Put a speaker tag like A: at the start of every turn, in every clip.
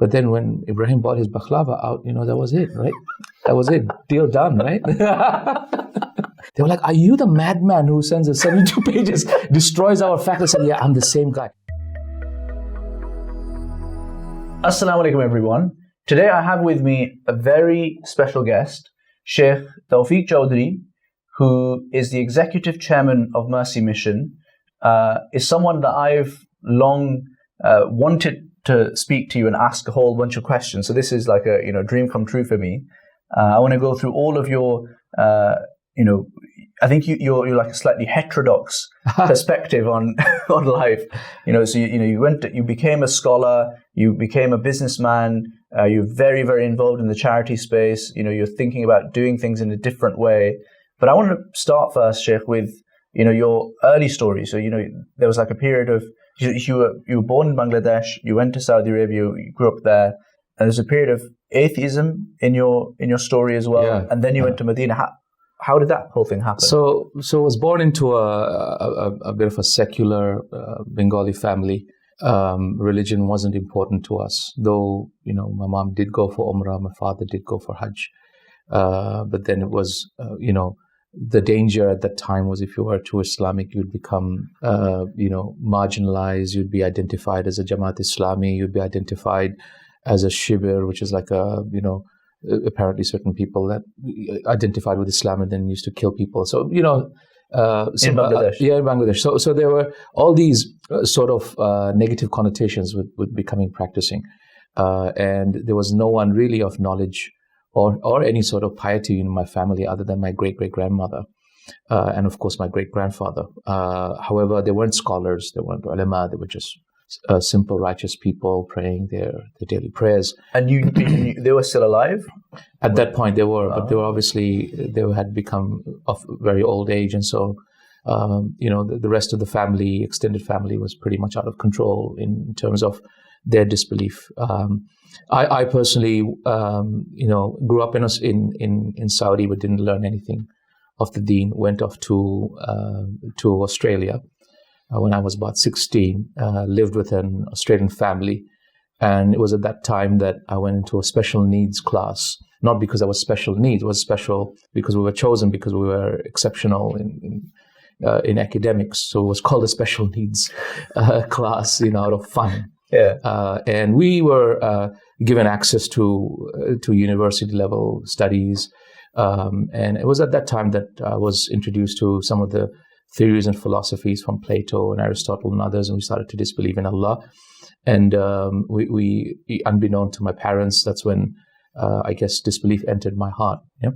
A: But then when Ibrahim bought his baklava out, that was it, right? That was it. Deal done, right? They were like, are you the madman who sends us 72 pages, destroys our faculty? I said, yeah, I'm the same guy.
B: Assalamu alaikum, everyone. Today I have with me a very special guest, Shaykh Tawfique Chowdhury, who is the executive chairman of Mercy Mission, is someone that I've long wanted to speak to you and ask a whole bunch of questions. So this is like a dream come true for me. I want to go through all of your, I think you're like a slightly heterodox perspective on life. So you became a scholar, you became a businessman, you're very, very involved in the charity space. You're thinking about doing things in a different way. But I want to start first, Sheikh, with your early story. So there was like a period of you were born in Bangladesh, you went to Saudi Arabia, you grew up there, and there's a period of atheism in your story as well. Yeah. And then you went to Medina. How did that whole thing happen? So
A: I was born into a bit of a secular Bengali family. Religion wasn't important to us, though my mom did go for Umrah, my father did go for Hajj. But then it was the danger at that time was if you were too Islamic, you'd become marginalized. You'd be identified as a Jamaat Islami. You'd be identified as a Shibir, which is like apparently certain people that identified with Islam and then used to kill people. So, in
B: Bangladesh.
A: In Bangladesh. So there were all these sort of negative connotations with becoming practicing. And there was no one really of knowledge or any sort of piety in my family other than my great-great-grandmother. And of course, my great-grandfather. However, they weren't scholars, they weren't ulama, they were just simple, righteous people praying their daily prayers.
B: And they were still alive?
A: At that point, they were, but they were obviously, they had become of very old age. And so, the rest of the family, extended family, was pretty much out of control in terms of their disbelief. I personally, grew up in Saudi, but didn't learn anything of the deen. Went off to Australia when I was about 16. Lived with an Australian family, and it was at that time that I went into a special needs class. Not because I was special needs; it was special because we were chosen because we were exceptional in academics. So it was called a special needs class, out of fun.
B: Yeah.
A: And we were given access to university level studies. And it was at that time that I was introduced to some of the theories and philosophies from Plato and Aristotle and others, and we started to disbelieve in Allah. And we unbeknown to my parents, that's when I guess disbelief entered my heart. Yeah?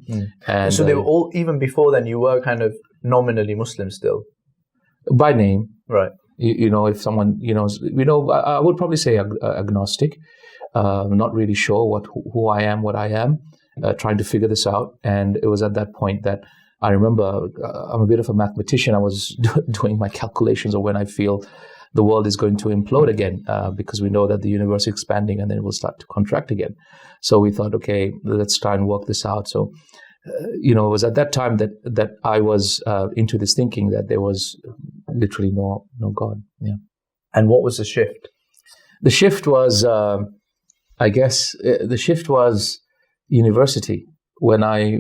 B: And so they were all, even before then, you were kind of nominally Muslim still?
A: By name.
B: Right.
A: If someone, I would probably say agnostic, not really sure who I am, what I am, trying to figure this out. And it was at that point that I remember, I'm a bit of a mathematician. I was doing my calculations of when I feel the world is going to implode again, because we know that the universe is expanding and then it will start to contract again. So we thought, okay, let's try and work this out. So, it was at that time that I was into this thinking that there was literally no God. Yeah.
B: And what was the shift?
A: The shift was, university. When I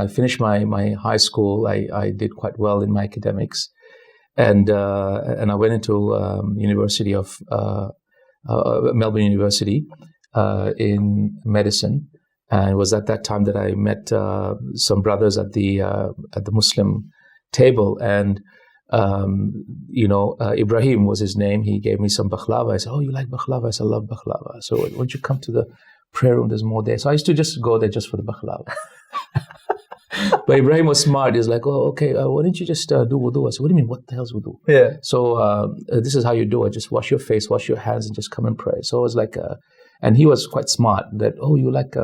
A: finished my high school, I did quite well in my academics, and I went into University of Melbourne University in medicine. And it was at that time that I met some brothers at the Muslim table, and Ibrahim was his name. He gave me some baklava. I said, "Oh, you like baklava?" I said, "I love baklava." So why don't you come to the prayer room? There's more there. So I used to just go there just for the baklava. But Ibrahim was smart. He's like, "Oh, okay. Why don't you just do wudu?" I said, "What do you mean? What the hell's wudu?"
B: Yeah.
A: So this is how you do it. Just wash your face, wash your hands, and just come and pray. So it was like, and he was quite smart. That you like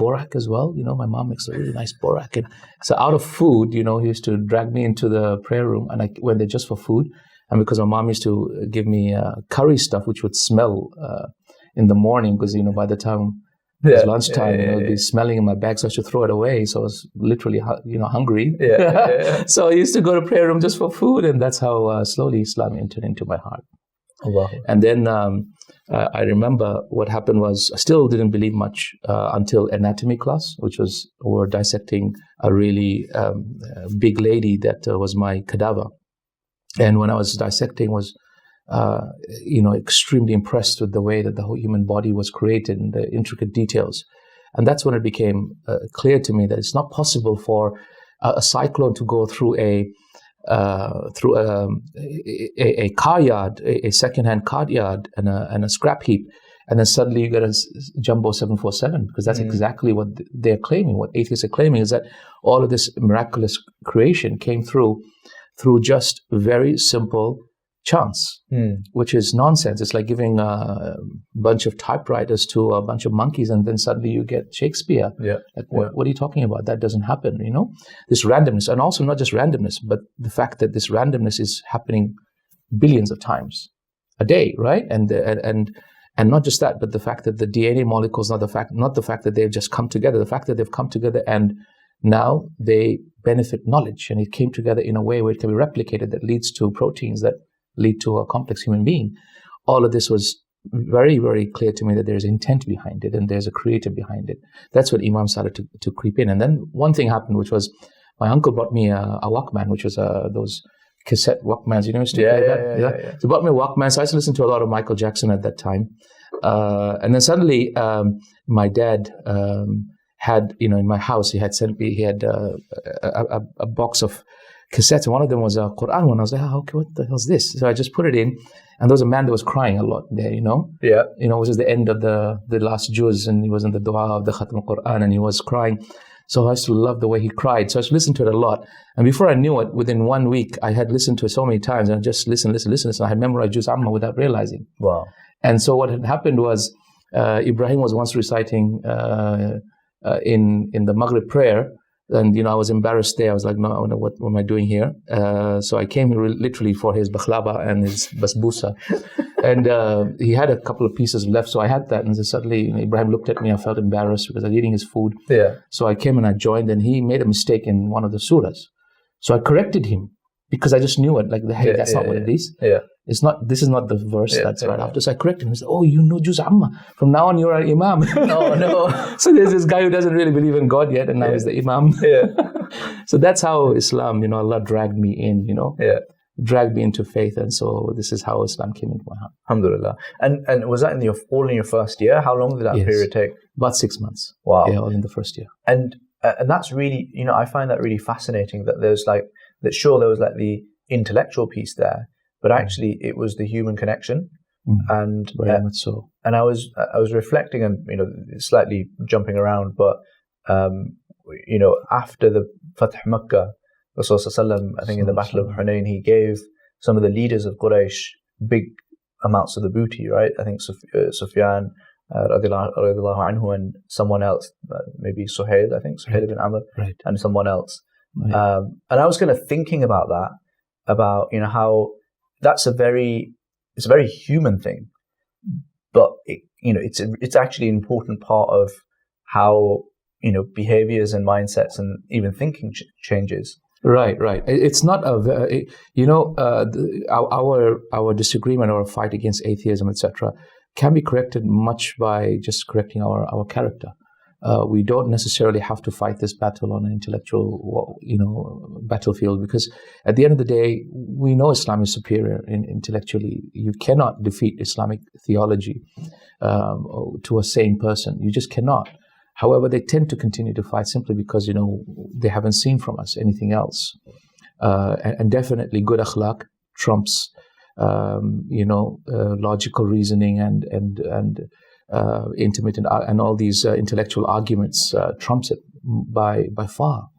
A: borak as well. My mom makes a really nice borak. And so out of food, he used to drag me into the prayer room, and I went there just for food. And because my mom used to give me curry stuff, which would smell in the morning, because by the time it was lunchtime, it would be smelling in my bag, so I should throw it away. So I was literally, hungry. So I used to go to prayer room just for food, and that's how slowly Islam entered into my heart.
B: Allah.
A: And then I remember what happened was I still didn't believe much until anatomy class, which was we were dissecting a really big lady that was my cadaver. And when I was dissecting, was extremely impressed with the way that the whole human body was created and the intricate details. And that's when it became clear to me that it's not possible for a cyclone to go through a car yard, a second-hand car yard, and a scrap heap, and then suddenly you get a jumbo 747, because that's exactly what they're claiming. What atheists are claiming is that all of this miraculous creation came through just very simple chance, which is nonsense. It's like giving a bunch of typewriters to a bunch of monkeys and then suddenly you get Shakespeare. What are you talking about? That doesn't happen, This randomness, and also not just randomness, but the fact that this randomness is happening billions of times a day, right? And not just that, but the fact that the DNA molecules, not the fact that they've just come together, the fact that they've come together and now they benefit knowledge, and it came together in a way where it can be replicated that leads to proteins that lead to a complex human being. All of this was very, very clear to me that there's intent behind it and there's a creator behind it. That's what Imam started to creep in. And then one thing happened, which was my uncle bought me a Walkman, which was those cassette Walkmans, used to play that. So he bought me a Walkman. So I used to listen to a lot of Michael Jackson at that time. And then suddenly my dad had, in my house, he had a box of cassettes, and one of them was a Quran one. I was like, okay, what the hell's this? So I just put it in, and there was a man that was crying a lot there, it was just the end of the last juz, and he was in the dua of the Khatm al-Quran, and he was crying. So I used to love the way he cried. So I used to listen to it a lot. And before I knew it, within 1 week, I had listened to it so many times, and I just listen. I had memorized Juz Amma without realizing.
B: Wow. And
A: so what had happened was, Ibrahim was once reciting in the Maghrib prayer, and I was embarrassed there. I was like, no, what am I doing here? So I came literally for his bakhlava and his basbousa. And he had a couple of pieces left, so I had that. And then suddenly Ibrahim looked at me. I felt embarrassed because I was eating his food. So I came and I joined, and he made a mistake in one of the surahs. So I corrected him because I just knew it. Like, hey, that's not what it is. It's not. This is not the verse that's right after. So I corrected him. He said, "Oh, you know Juz Amma. From now on, you're an imam."
B: No.
A: So there's this guy who doesn't really believe in God yet, and now he's the imam. So that's how Islam, Allah dragged me in. Dragged me into faith, and so this is how Islam came into my heart.
B: Alhamdulillah. And was that all in your first year? How long did that period take?
A: About 6 months.
B: Wow.
A: Yeah, all in the first year.
B: And that's really, I find that really fascinating. That there was the intellectual piece there. But actually, it was the human connection, and
A: very much so.
B: And I was reflecting, and slightly jumping around, but after the Fath Makkah, Rasulullah, I think in the Battle of Hunayn, he gave some of the leaders of Quraysh big amounts of the booty, right? I think Sufyan radiallahu anhu, and someone else, maybe Suhail ibn Amr, and someone else. And I was kind of thinking about that, about how it's a very human thing, but it's actually an important part of how behaviors and mindsets and even thinking changes.
A: Right. It's not our disagreement or fight against atheism, etc., can be corrected much by just correcting our character. We don't necessarily have to fight this battle on an intellectual, battlefield, because at the end of the day, we know Islam is superior intellectually. You cannot defeat Islamic theology to a sane person. You just cannot. However, they tend to continue to fight simply because, they haven't seen from us anything else. And definitely good akhlaq trumps, logical reasoning and intimate and all these intellectual arguments trumps it by far,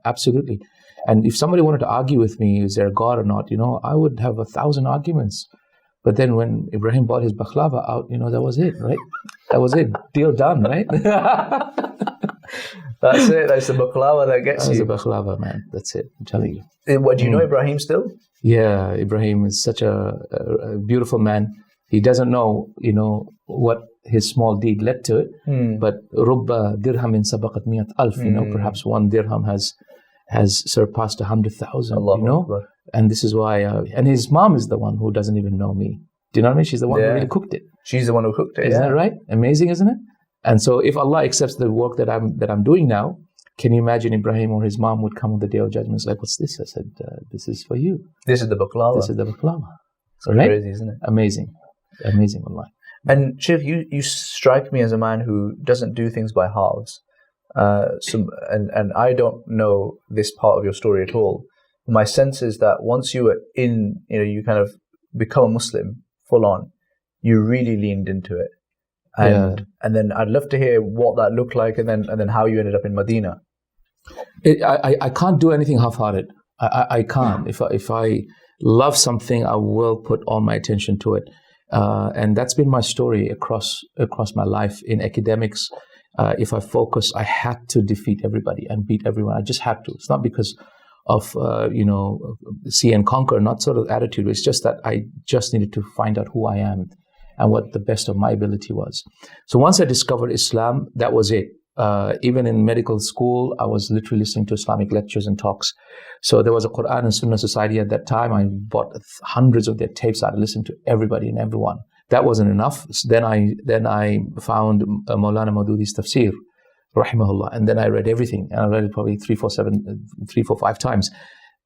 A: absolutely. And if somebody wanted to argue with me, is there a God or not, I would have 1,000 arguments. But then when Ibrahim bought his bakhlava out, that was it, right? That was it. Deal done, right?
B: That's it. That's the bakhlava that gets you.
A: That's the bakhlava, man. That's it. I'm telling you.
B: What, do you know Ibrahim still?
A: Yeah, Ibrahim is such a beautiful man. He doesn't know, what his small deed led to it. But rubba dirhamin sabaqat miyat alf, perhaps one dirham has surpassed 100,000, And this is why, and his mom is the one who doesn't even know me. Do you know what I mean? She's the one who really cooked it.
B: She's the one who cooked it.
A: Isn't that right? Amazing, isn't it? And so if Allah accepts the work that I'm doing now, can you imagine Ibrahim or his mom would come on the Day of Judgment? It's like, what's this? I said, this is for you.
B: This is the baklava.
A: This is the baklava.
B: It's crazy, isn't it?
A: Amazing. Amazing, Allah.
B: And Shaykh, you strike me as a man who doesn't do things by halves. And I don't know this part of your story at all. My sense is that once you were you kind of become a Muslim full on, you really leaned into it. And then I'd love to hear what that looked like, and then how you ended up in Medina.
A: I can't do anything half-hearted. I can't. If I love something, I will put all my attention to it. And that's been my story across my life in academics. If I focus, I had to defeat everybody and beat everyone. I just had to. It's not because of see and conquer, not sort of attitude. It's just that I just needed to find out who I am and what the best of my ability was. So once I discovered Islam, that was it. Even in medical school, I was literally listening to Islamic lectures and talks. So there was a Quran and Sunnah Society at that time. I bought hundreds of their tapes. I listened to everybody and everyone. That wasn't enough. So then I found Maulana Maududi's tafsir, rahimahullah, and then I read everything. And I read it probably 3, 4, 5 times.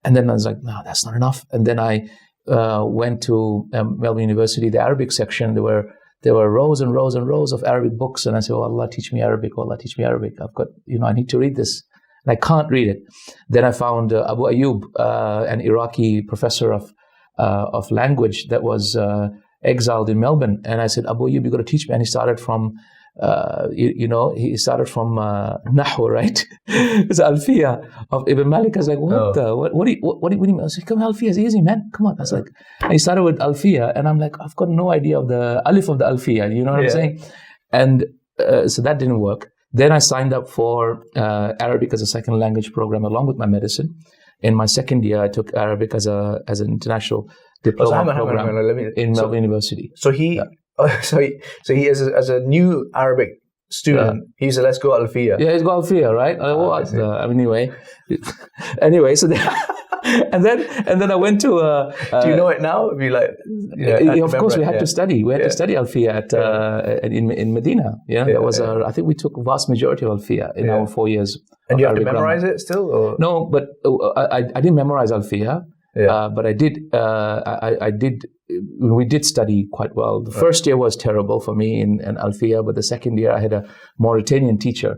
A: And then I was like, no, that's not enough. And then I went to Melbourne University, the Arabic section. There were rows and rows and rows of Arabic books. And I said, oh, Allah, teach me Arabic. Oh, Allah, teach me Arabic. I've got, I need to read this. And I can't read it. Then I found Abu Ayyub, an Iraqi professor of language that was exiled in Melbourne. And I said, Abu Ayyub, you got to teach me. And he started from, he started from Nahu, right? It's Alfiya of Ibn Malik. I was like, what do you mean? I was like, come, Alfiya is easy, man. Come on. I was like, and he started with Alfiya, and I'm like, I've got no idea of the alif of the Alfiya. You know what I'm saying? And so that didn't work. Then I signed up for Arabic as a second language program along with my medicine. In my second year, I took Arabic as an international diploma program in Melbourne University.
B: So he as a new Arabic student, he said, let's go Alfiya.
A: Yeah, he's got Alfiya, right? Anyway, so then, and then I went to.
B: Do you know it now? Be like,
A: of course, we had to study. We had to study Alfiya in Medina. That was I think we took vast majority of Alfiya in our 4 years.
B: And you have to memorize it still? Or?
A: No, but I didn't memorize Alfiya. But I did. We did study quite well. The first year was terrible for me in Alfiya, but the second year I had a Mauritanian teacher,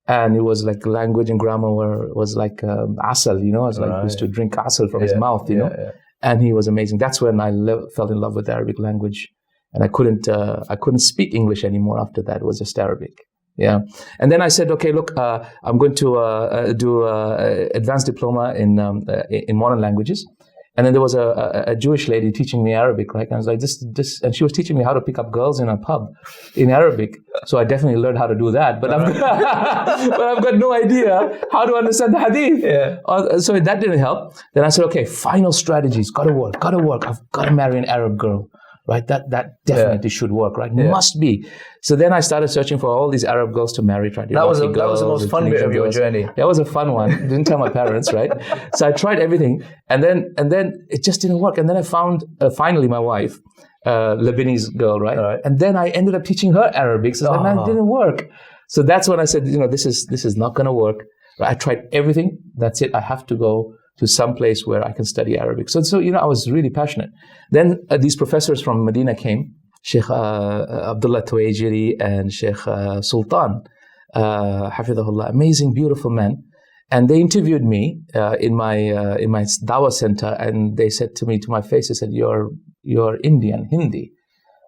A: and it was like language and grammar was like asal. It was like used to drink asal from his mouth. And he was amazing. That's when I fell in love with the Arabic language, and I couldn't speak English anymore after that. It was just Arabic. Yeah, and then I said, okay, look, I'm going to do advanced diploma in modern languages. And then there was a Jewish lady teaching me Arabic, right? And I was like, this, and she was teaching me how to pick up girls in a pub in Arabic. So I definitely learned how to do that, but I've got no idea how to understand the hadith. So that didn't help. Then I said, okay, final strategies, gotta work. I've got to marry an Arab girl. Right, that definitely should work, right? Must be. So then I started searching for all these Arab girls to marry. That
B: was the most fun bit of your journey.
A: That was a fun one. Didn't tell my parents, right? So I tried everything, and then it just didn't work. And then I found finally my wife, Lebanese girl, right? And then I ended up teaching her Arabic. So that didn't work. So that's when I said, this is not going to work. I tried everything. That's it. I have to go to some place where I can study Arabic. So I was really passionate. Then these professors from Medina came, Sheikh Abdullah Tuwaijiri and Sheikh Sultan, Hafidhahullah, amazing, beautiful men. And they interviewed me in my dawah center, and they said to me, to my face, they said, you're Indian, Hindi.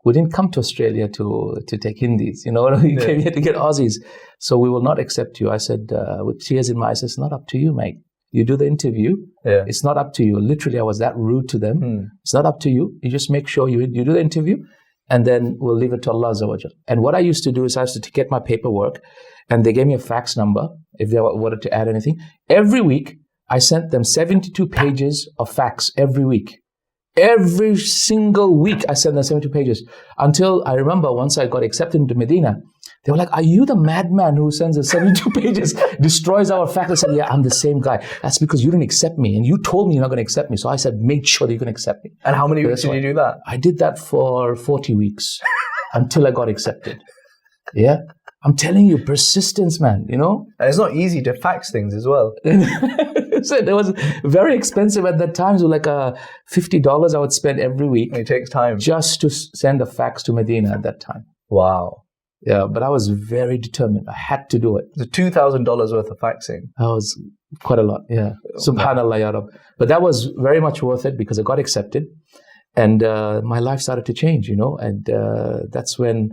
A: We didn't come to Australia to take Hindis, we came here to get Aussies. So we will not accept you. I said, with tears in my eyes, it's not up to you, mate. You do the interview. It's not up to you. Literally, I was that rude to them. It's not up to you. You just make sure you do the interview, and then we'll leave it to Allah Azza wa Jal. And what I used to do is I used to get my paperwork, and they gave me a fax number if they wanted to add anything. Every week, I sent them 72 pages of fax every week. Every single week, I sent them 72 pages until I remember once I got accepted into Medina, They were like, are you the madman who sends us 72 pages, destroys our faculty? I said, yeah, I'm the same guy. That's because you didn't accept me. And you told me you're not going to accept me. So I said, make sure that you can accept me.
B: And how many weeks did you do that?
A: I did that for 40 weeks until I got accepted. Yeah. I'm telling you, persistence, man, you know?
B: And it's not easy to fax things as well.
A: So it was very expensive at that time. So like $50 I would spend every week.
B: It takes time.
A: Just to send a fax to Medina at that time.
B: Wow.
A: Yeah, but I was very determined. I had to do it.
B: The $2,000 worth of faxing.
A: That was quite a lot, yeah. Subhanallah, ya Rab. But that was very much worth it because I got accepted. And my life started to change, you know. And that's when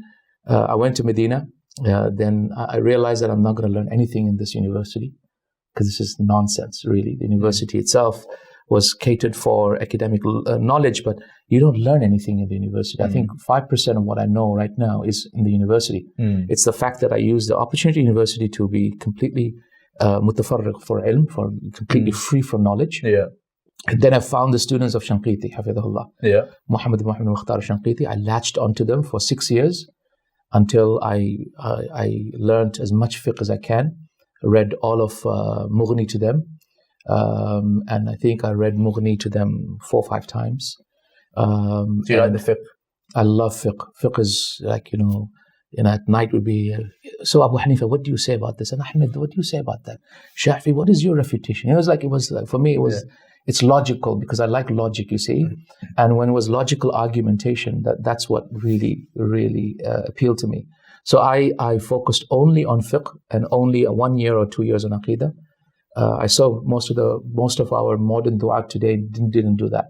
A: I went to Medina. Then I realized that I'm not going to learn anything in this university because this is nonsense, really. The university itself was catered for academic knowledge, but you don't learn anything in the university. I think 5% of what I know right now is in the university. It's the fact that I used the opportunity university to be completely mutafarriq for ilm, for completely free from knowledge.
B: Yeah.
A: And then I found the students of Shanqiti, Hafidhullah.
B: Yeah.
A: Muhammad Mukhtar Shanqiti. I latched onto them for 6 years until I learned as much fiqh as I can. Read all of Mughni to them. And I think I read Mughni to them 4 or 5 times.
B: Do you like the fiqh?
A: I love fiqh. Fiqh is like, you know, at night would be, so Abu Hanifa, what do you say about this? And Ahmed, what do you say about that? Shafi, what is your refutation? It was like, for me, it's logical because I like logic, you see. And when it was logical argumentation, that's what really, really appealed to me. So I focused only on fiqh and only 1 year or 2 years on aqidah. I saw most of our modern du'at today didn't do that.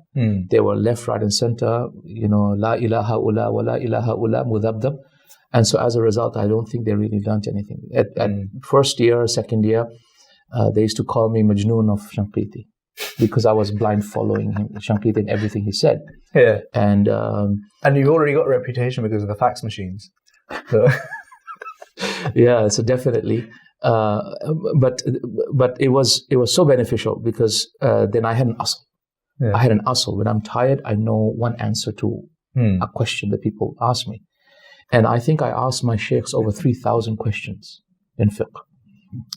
A: They were left, right, and center. You know, la ilaha ula wa la ilaha ula mudhabdab. And so as a result, I don't think they really learned anything. At first year, second year, they used to call me Majnoon of Shanqiti because I was blind following him, Shanqiti, in everything he said.
B: Yeah.
A: And
B: you've already got a reputation because of the fax machines. So.
A: Yeah, so definitely. But it was so beneficial because then I had an asl. Yeah. I had an asl. When I'm tired, I know one answer to a question that people ask me. And I think I asked my sheikhs over 3,000 questions in fiqh.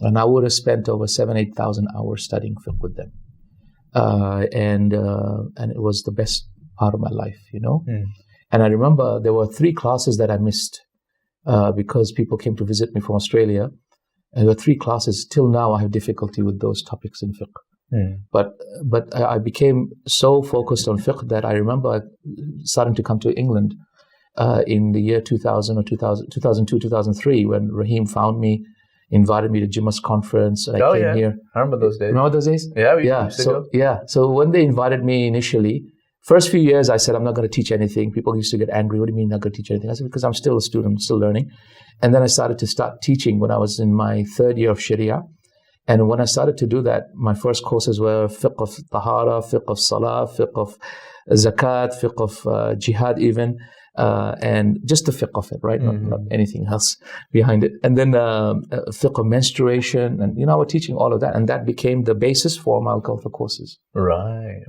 A: And I would have spent over 7,000-8,000 hours studying fiqh with them. And it was the best part of my life, you know. And I remember there were 3 classes that I missed because people came to visit me from Australia. And there were 3 classes. Till now, I have difficulty with those topics in fiqh. But I became so focused on fiqh that I remember starting to come to England in the year 2000 or 2002, 2003, when Raheem found me, invited me to Jimma's conference. I came here.
B: I remember those days.
A: Remember those days?
B: Yeah.
A: So when they invited me initially, first few years I said, I'm not going to teach anything. People used to get angry. What do you mean not going to teach anything? I said, because I'm still a student, I'm still learning. And then I started to teaching when I was in my 3rd year of Sharia. And when I started to do that, my first courses were fiqh of tahara, fiqh of salah, fiqh of zakat, fiqh of jihad even. And just the fiqh of it, right? Not anything else behind it. And then fiqh of menstruation, and I was teaching all of that, and that became the basis for my al-Kawthar courses.
B: Right.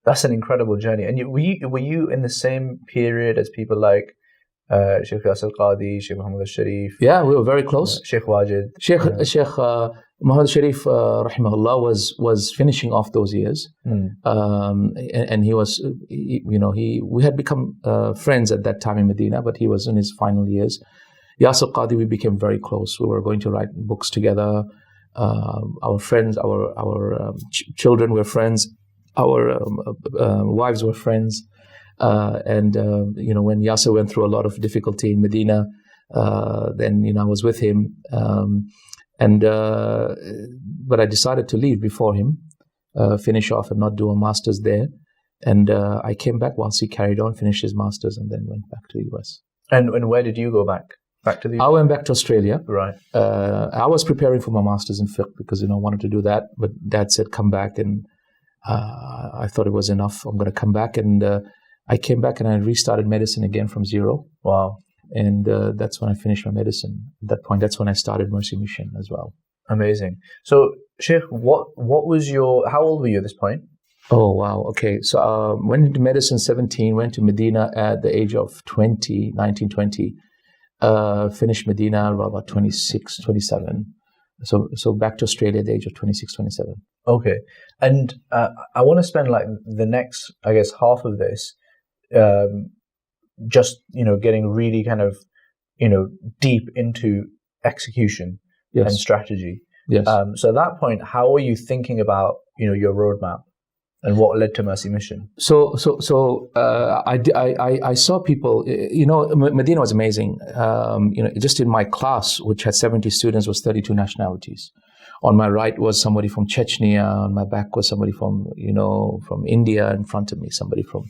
B: That's an incredible journey. And were you in the same period as people like Shaykh Yasir Qadhi, Shaykh Muhammad al-Shareef?
A: Yeah, we were very close.
B: Shaykh Wajid.
A: Sheikh Muhammad al-Shareef, rahimahullah, was finishing off those years. And he was, we had become friends at that time in Medina, but he was in his final years. Yasir Qadhi, we became very close. We were going to write books together. Our friends, our children were friends. Our wives were friends. And when Yasir went through a lot of difficulty in Medina, then I was with him. But I decided to leave before him, finish off and not do a master's there. And I came back whilst he carried on, finished his master's, and then went back to the US.
B: And where did you go back? Back to the US?
A: I went back to Australia.
B: Right.
A: I was preparing for my master's in fiqh because I wanted to do that. But Dad said, come back. And I thought it was enough. I'm going to come back. And I came back and I restarted medicine again from zero.
B: Wow.
A: And that's when I finished my medicine. At that point, that's when I started Mercy Mission as well.
B: Amazing. So, Sheikh, what was how old were you at this point?
A: Oh, wow. Okay. So, went into medicine 17, went to Medina at the age of 19, 20. Finished Medina about 26, 27. So back to Australia at the age of 26, 27.
B: Okay. And I want to spend like the next, I guess, half of this just, getting really kind of, deep into execution
A: Yes.
B: and strategy.
A: Yes.
B: So at that point, how are you thinking about, your roadmap and what led to Mercy Mission?
A: So I saw people, Medina was amazing. Just in my class, which had 70 students, was 32 nationalities. On my right was somebody from Chechnya. On my back was somebody from India. In front of me, somebody from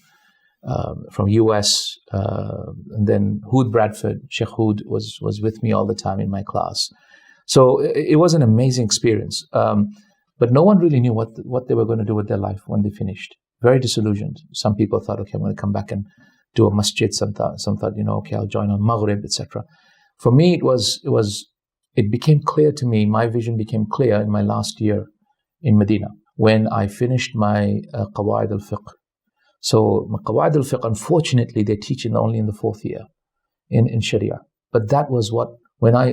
A: US. And then Hood Bradford, Sheikh Hood was with me all the time in my class. So it was an amazing experience. But no one really knew what they were going to do with their life when they finished. Very disillusioned. Some people thought, okay, I'm going to come back and do a masjid. Some thought, okay, I'll join on Maghrib, etc. For me, it became clear to me, my vision became clear in my last year in Medina, when I finished my Qawaid al-Fiqh. So my Qawaid al-Fiqh, unfortunately, they teach it only in the 4th year in Sharia. But that was what, when I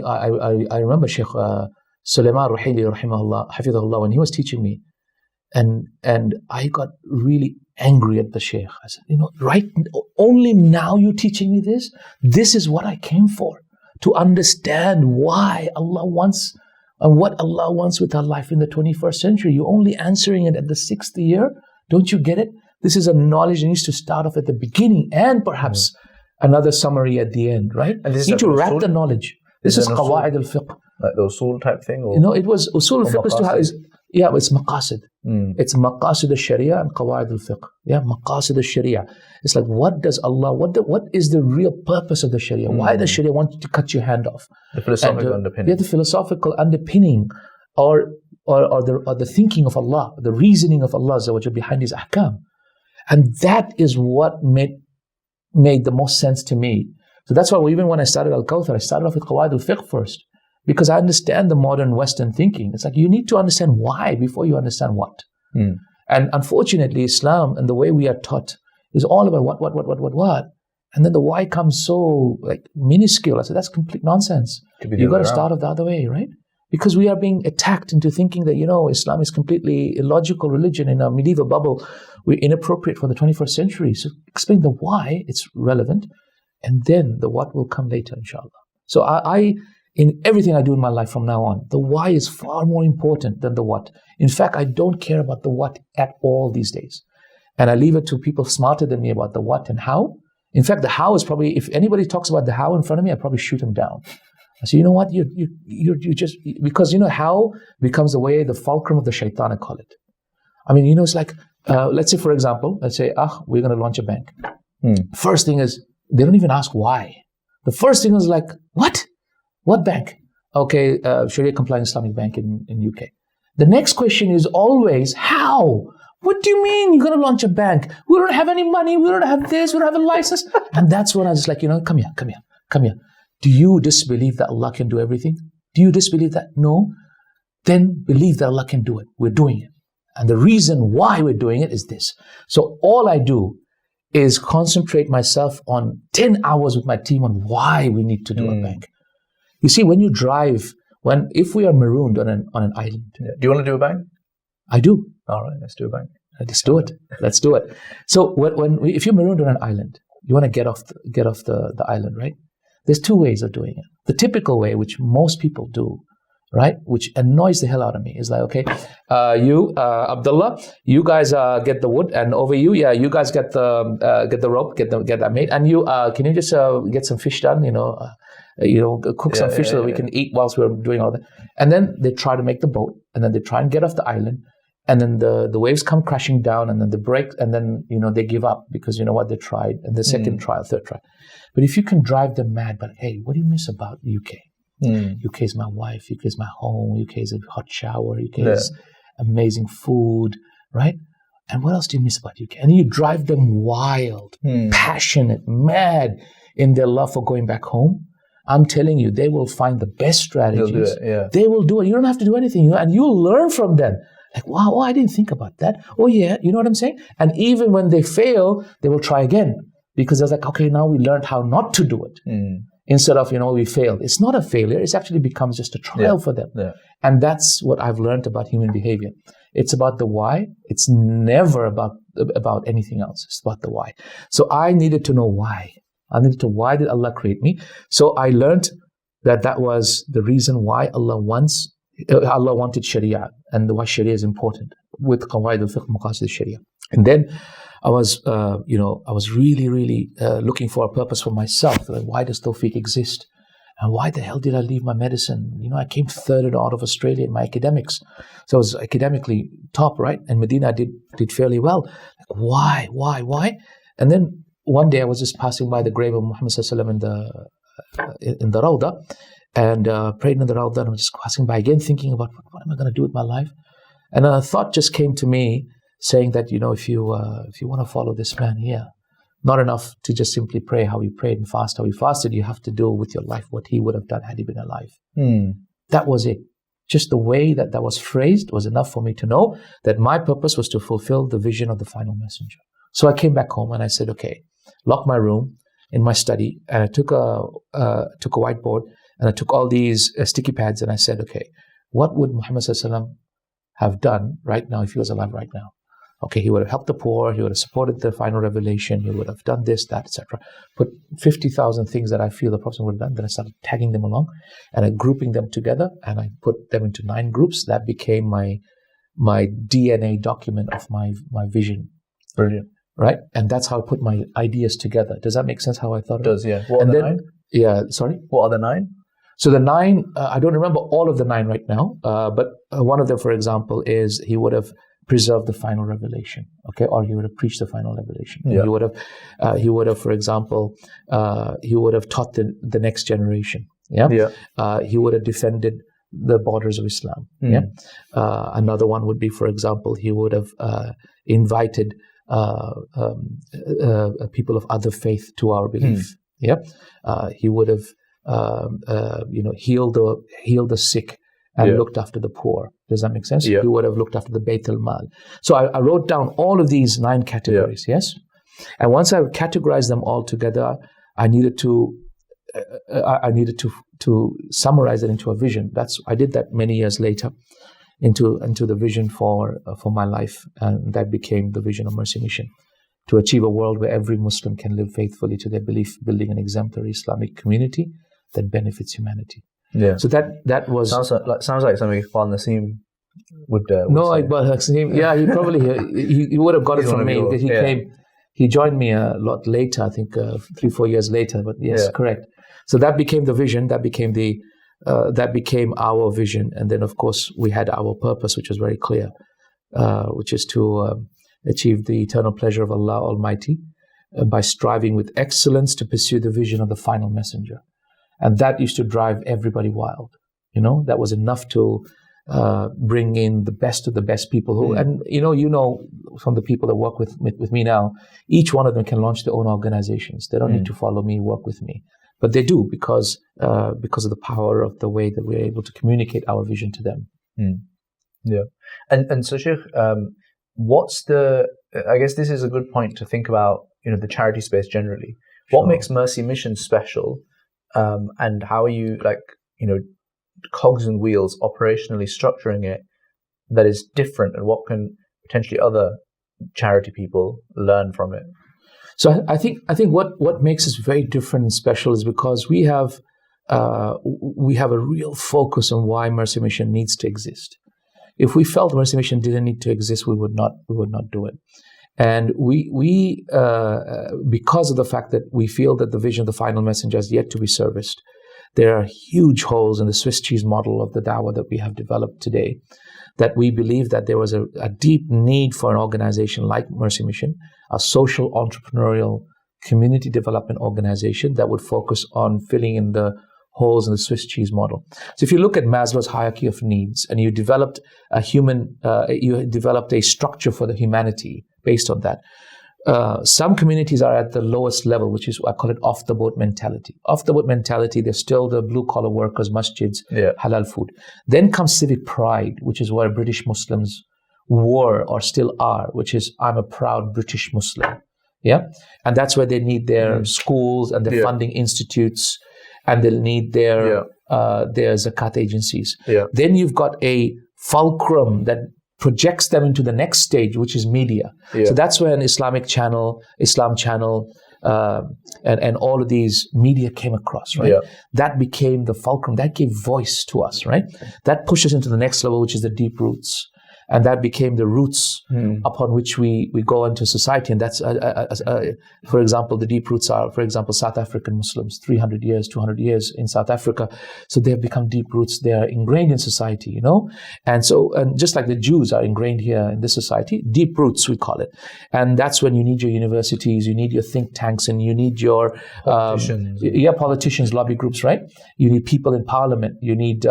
A: remember Sheikh Sulaiman Ruhaili, rahimahullah, hafidhahullah, when he was teaching me, and I got really angry at the Sheikh. I said, right, only now you're teaching me this? This is what I came for, to understand why Allah wants and what Allah wants with our life in the 21st century. You're only answering it at the 6th year. Don't you get it? This is a knowledge that needs to start off at the beginning and perhaps another summary at the end, right? And you need to wrap the knowledge. This is Qawaid al-Fiqh.
B: Like the usul type thing? Or,
A: it was usul al-Fiqh it's maqasid. It's maqasid al-Sharia and Qawaid al-Fiqh. Yeah, maqasid al-Sharia. It's like, what does Allah, what is the real purpose of the Sharia? Why does Sharia want to cut your hand off?
B: The philosophical underpinning.
A: Yeah, the philosophical underpinning or the thinking of Allah, the reasoning of Allah behind His ahkam. And that is what made the most sense to me. So that's why even when I started Al-Kawthar, I started off with Qawaid al-Fiqh first. Because I understand the modern Western thinking. It's like you need to understand why before you understand what. And unfortunately, Islam and the way we are taught is all about what. And then the why comes so minuscule. I said, that's complete nonsense. You've got to start off the other way, right? Because we are being attacked into thinking that, Islam is completely illogical religion in a medieval bubble. We're inappropriate for the 21st century. So explain the why, it's relevant. And then the what will come later, inshallah. So I in everything I do in my life from now on, the why is far more important than the what. In fact, I don't care about the what at all these days. And I leave it to people smarter than me about the what and how. In fact, the how is probably, if anybody talks about the how in front of me, I'd probably shoot him down. I say, you know what, you just, because how becomes the fulcrum of the shaitan, I call it. I mean, it's like, let's say, for example, we're going to launch a bank. First thing is, they don't even ask why. The first thing is like, what? What bank? Okay, Sharia compliant Islamic bank in UK. The next question is always, how? What do you mean you're going to launch a bank? We don't have any money. We don't have this. We don't have a license. And that's when I was like, come here. Do you disbelieve that Allah can do everything? Do you disbelieve that? No. Then believe that Allah can do it. We're doing it. And the reason why we're doing it is this. So all I do is concentrate myself on 10 hours with my team on why we need to do a bank. You see, when you drive, if we are marooned on an island.
B: Do you want to do a bank?
A: I do.
B: All right, let's do a bank.
A: Let's do it. Let's do it. So if you're marooned on an island, you want to get off the island, right? There's two ways of doing it. The typical way, which most people do, right, which annoys the hell out of me, is like, okay, Abdullah, you guys get the wood, and over you guys get the rope, get that made, and can you just get some fish done, cook some fish so that we can eat whilst we're doing all that. And then they try to make the boat, and then they try and get off the island, and then the waves come crashing down, and then they break, and then they give up because they tried, and the second trial, third try. But if you can drive them mad, but hey, what do you miss about the UK? UK is my wife, UK is my home, UK is a hot shower, UK is amazing food, right? And what else do you miss about UK? And you drive them wild, passionate, mad in their love for going back home. I'm telling you, they will find the best strategies.
B: They'll do it, yeah.
A: They will do it. You don't have to do anything, and you'll learn from them. Like, wow, I didn't think about that. Oh yeah, you know what I'm saying? And even when they fail, they will try again. Because they're like, okay, now we learned how not to do it. instead of, we failed. It's not a failure. It actually becomes just a trial for them.
B: Yeah.
A: And that's what I've learned about human behavior. It's about the why. It's never about anything else. It's about the why. So I needed to know why. Why did Allah create me? So I learned that was the reason why Allah wanted Sharia, and why Sharia is important with Qawaid al-Fiqh Maqasid al-Sharia. And then I was really, really looking for a purpose for myself. Like, why does Tawfiq exist? And why the hell did I leave my medicine? I came third out of Australia in my academics. So I was academically top, right? And Medina I did fairly well. Like, why? And then one day I was just passing by the grave of Muhammad sallallahu alaihi wasallam in the Rawda, and prayed in the Rawda, and I was just passing by again, thinking about what am I going to do with my life? And a thought just came to me, saying that if you want to follow this man here, not enough to just simply pray how he prayed and fast how he fasted. You have to do with your life what he would have done had he been alive. That was it. Just the way that was phrased was enough for me to know that my purpose was to fulfill the vision of the final messenger. So I came back home and I said, okay, locked my room in my study, and I took a whiteboard, and I took all these sticky pads, and I said, okay, what would Muhammad sallallahu alaihi wasallam have done right now if he was alive right now? Okay, he would have helped the poor, he would have supported the final revelation, he would have done this, that, etc. Put 50,000 things that I feel the Prophet would have done. Then I started tagging them along, and I grouping them together, and I put them into 9 groups. That became my DNA document of my vision.
B: Brilliant.
A: Right? And that's how I put my ideas together. Does that make sense how I thought
B: it? Does, yeah. What are the 9?
A: Yeah, sorry?
B: What are the 9?
A: So the 9, I don't remember all of the 9 right now, but one of them, for example, is he would have preserved the final revelation, okay, or he would have preached the final revelation. Yeah. He would have, for example, he would have taught the next generation. Yeah. He would have defended the borders of Islam. Yeah. Another one would be, for example, he would have invited people of other faith to our belief. Yeah. He would have healed the sick and looked after the poor. Does that make sense? Yeah. He would have looked after the Bayt al-Mal. So I wrote down all of these 9 categories, yes? And once I categorized them all together, I needed to summarize it into a vision. I did that many years later, into the vision for my life, and that became the vision of Mercy Mission, to achieve a world where every Muslim can live faithfully to their belief, building an exemplary Islamic community that benefits humanity. Yeah. So that was
B: sounds like something Iqbal Naseem would
A: no,
B: say.
A: Iqbal Naseem. Yeah, he probably he would have got it from me, because he joined me a lot later. I think 3-4 years later. But yes, correct. So that became the vision. That became our vision, and then of course we had our purpose, which was very clear, which is to achieve the eternal pleasure of Allah Almighty by striving with excellence to pursue the vision of the final messenger. And that used to drive everybody wild. That was enough to bring in the best of the best people who, and from the people that work with me now, each one of them can launch their own organizations. They don't need to follow me, work with me, but they do because of the power of the way that we're able to communicate our vision to them.
B: Yeah, and so Shaykh, I guess this is a good point to think about, the charity space generally. What makes Mercy Mission special? And how are you, cogs and wheels operationally structuring it that is different, and what can potentially other charity people learn from it?
A: So I think what makes us very different and special is because we have a real focus on why Mercy Mission needs to exist. If we felt Mercy Mission didn't need to exist, we would not do it. And we because of the fact that we feel that the vision of the final messenger is yet to be serviced, there are huge holes in the Swiss cheese model of the dawah that we have developed today, that we believe that there was a deep need for an organization like Mercy Mission, a social entrepreneurial community development organization that would focus on filling in the holes in the Swiss cheese model. So if you look at Maslow's hierarchy of needs, and you developed a structure for the humanity based on that, some communities are at the lowest level, which is, I call it off the boat mentality. Off the boat mentality, there's still the blue collar workers, masjids, halal food. Then comes civic pride, which is where British Muslims were or still are, which is, I'm a proud British Muslim. Yeah, and that's where they need their schools and their funding institutes. and they'll need their zakat agencies. Then you've got a fulcrum that projects them into the next stage, which is media. So that's where an Islam channel, and all of these media came across, right? That became the fulcrum. That gave voice to us, right? That pushed us into the next level, which is the deep roots. And that became the roots upon which we go into society. And that's, for example, the deep roots are, for example, South African Muslims, 300 years, 200 years in South Africa. So they have become deep roots. They are ingrained in society, you know? And so, and just like the Jews are ingrained here in this society, deep roots, we call it. And that's when you need your universities, you need your think tanks, and you need your politicians, lobby groups, right? You need people in parliament. You need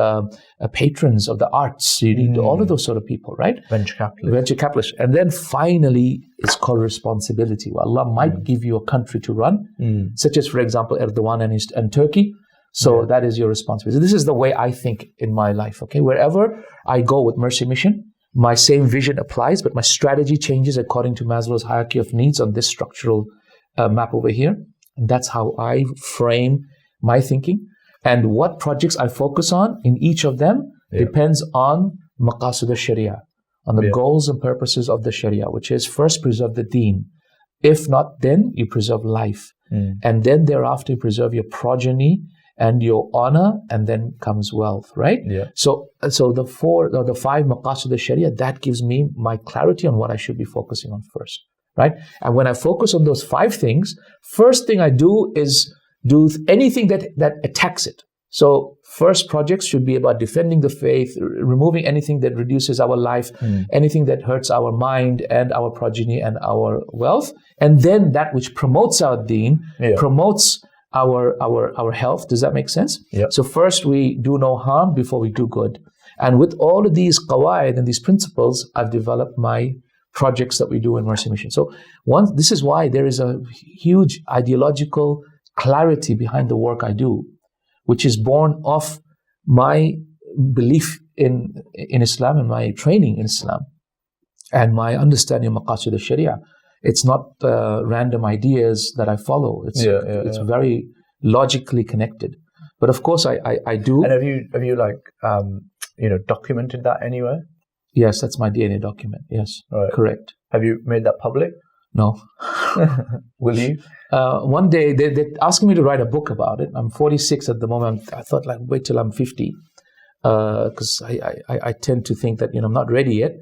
A: patrons of the arts. You need all of those sort of people, right?
B: Venture capitalists.
A: And then finally, it's called responsibility. Well, Allah might give you a country to run, such as, for example, Erdogan and Turkey. So that is your responsibility. This is the way I think in my life, okay? Wherever I go with Mercy Mission, my same vision applies, but my strategy changes according to Maslow's hierarchy of needs on this structural map over here. And that's how I frame my thinking. And what projects I focus on in each of them depends on maqasid al-sharia, on the goals and purposes of the sharia, which is first preserve the deen. If not, then you preserve life. And then thereafter you preserve your progeny and your honor, and then comes wealth, right? So the five maqasid al-sharia, that gives me my clarity on what I should be focusing on first, right? And when I focus on those 5 things, first thing I do is do anything that attacks it. So first projects should be about defending the faith, removing anything that reduces our life, anything that hurts our mind and our progeny and our wealth. And then that which promotes our deen, promotes our health. Does that make sense? So first we do no harm before we do good. And with all of these qawaid and these principles, I've developed my projects that we do in Mercy Mission. So this is why there is a huge ideological clarity behind the work I do, which is born of my belief in Islam and my training in Islam and my understanding of maqasid al-sharia. It's not random ideas that I follow. It's very logically connected. But of course, I do.
B: And have you documented that anywhere?
A: Yes, that's my DNA document. Yes, correct.
B: Have you made that public?
A: No.
B: Will you?
A: One day they're asking me to write a book about it. I'm 46 at the moment. I thought, like, wait till I'm 50, because I tend to think that I'm not ready yet,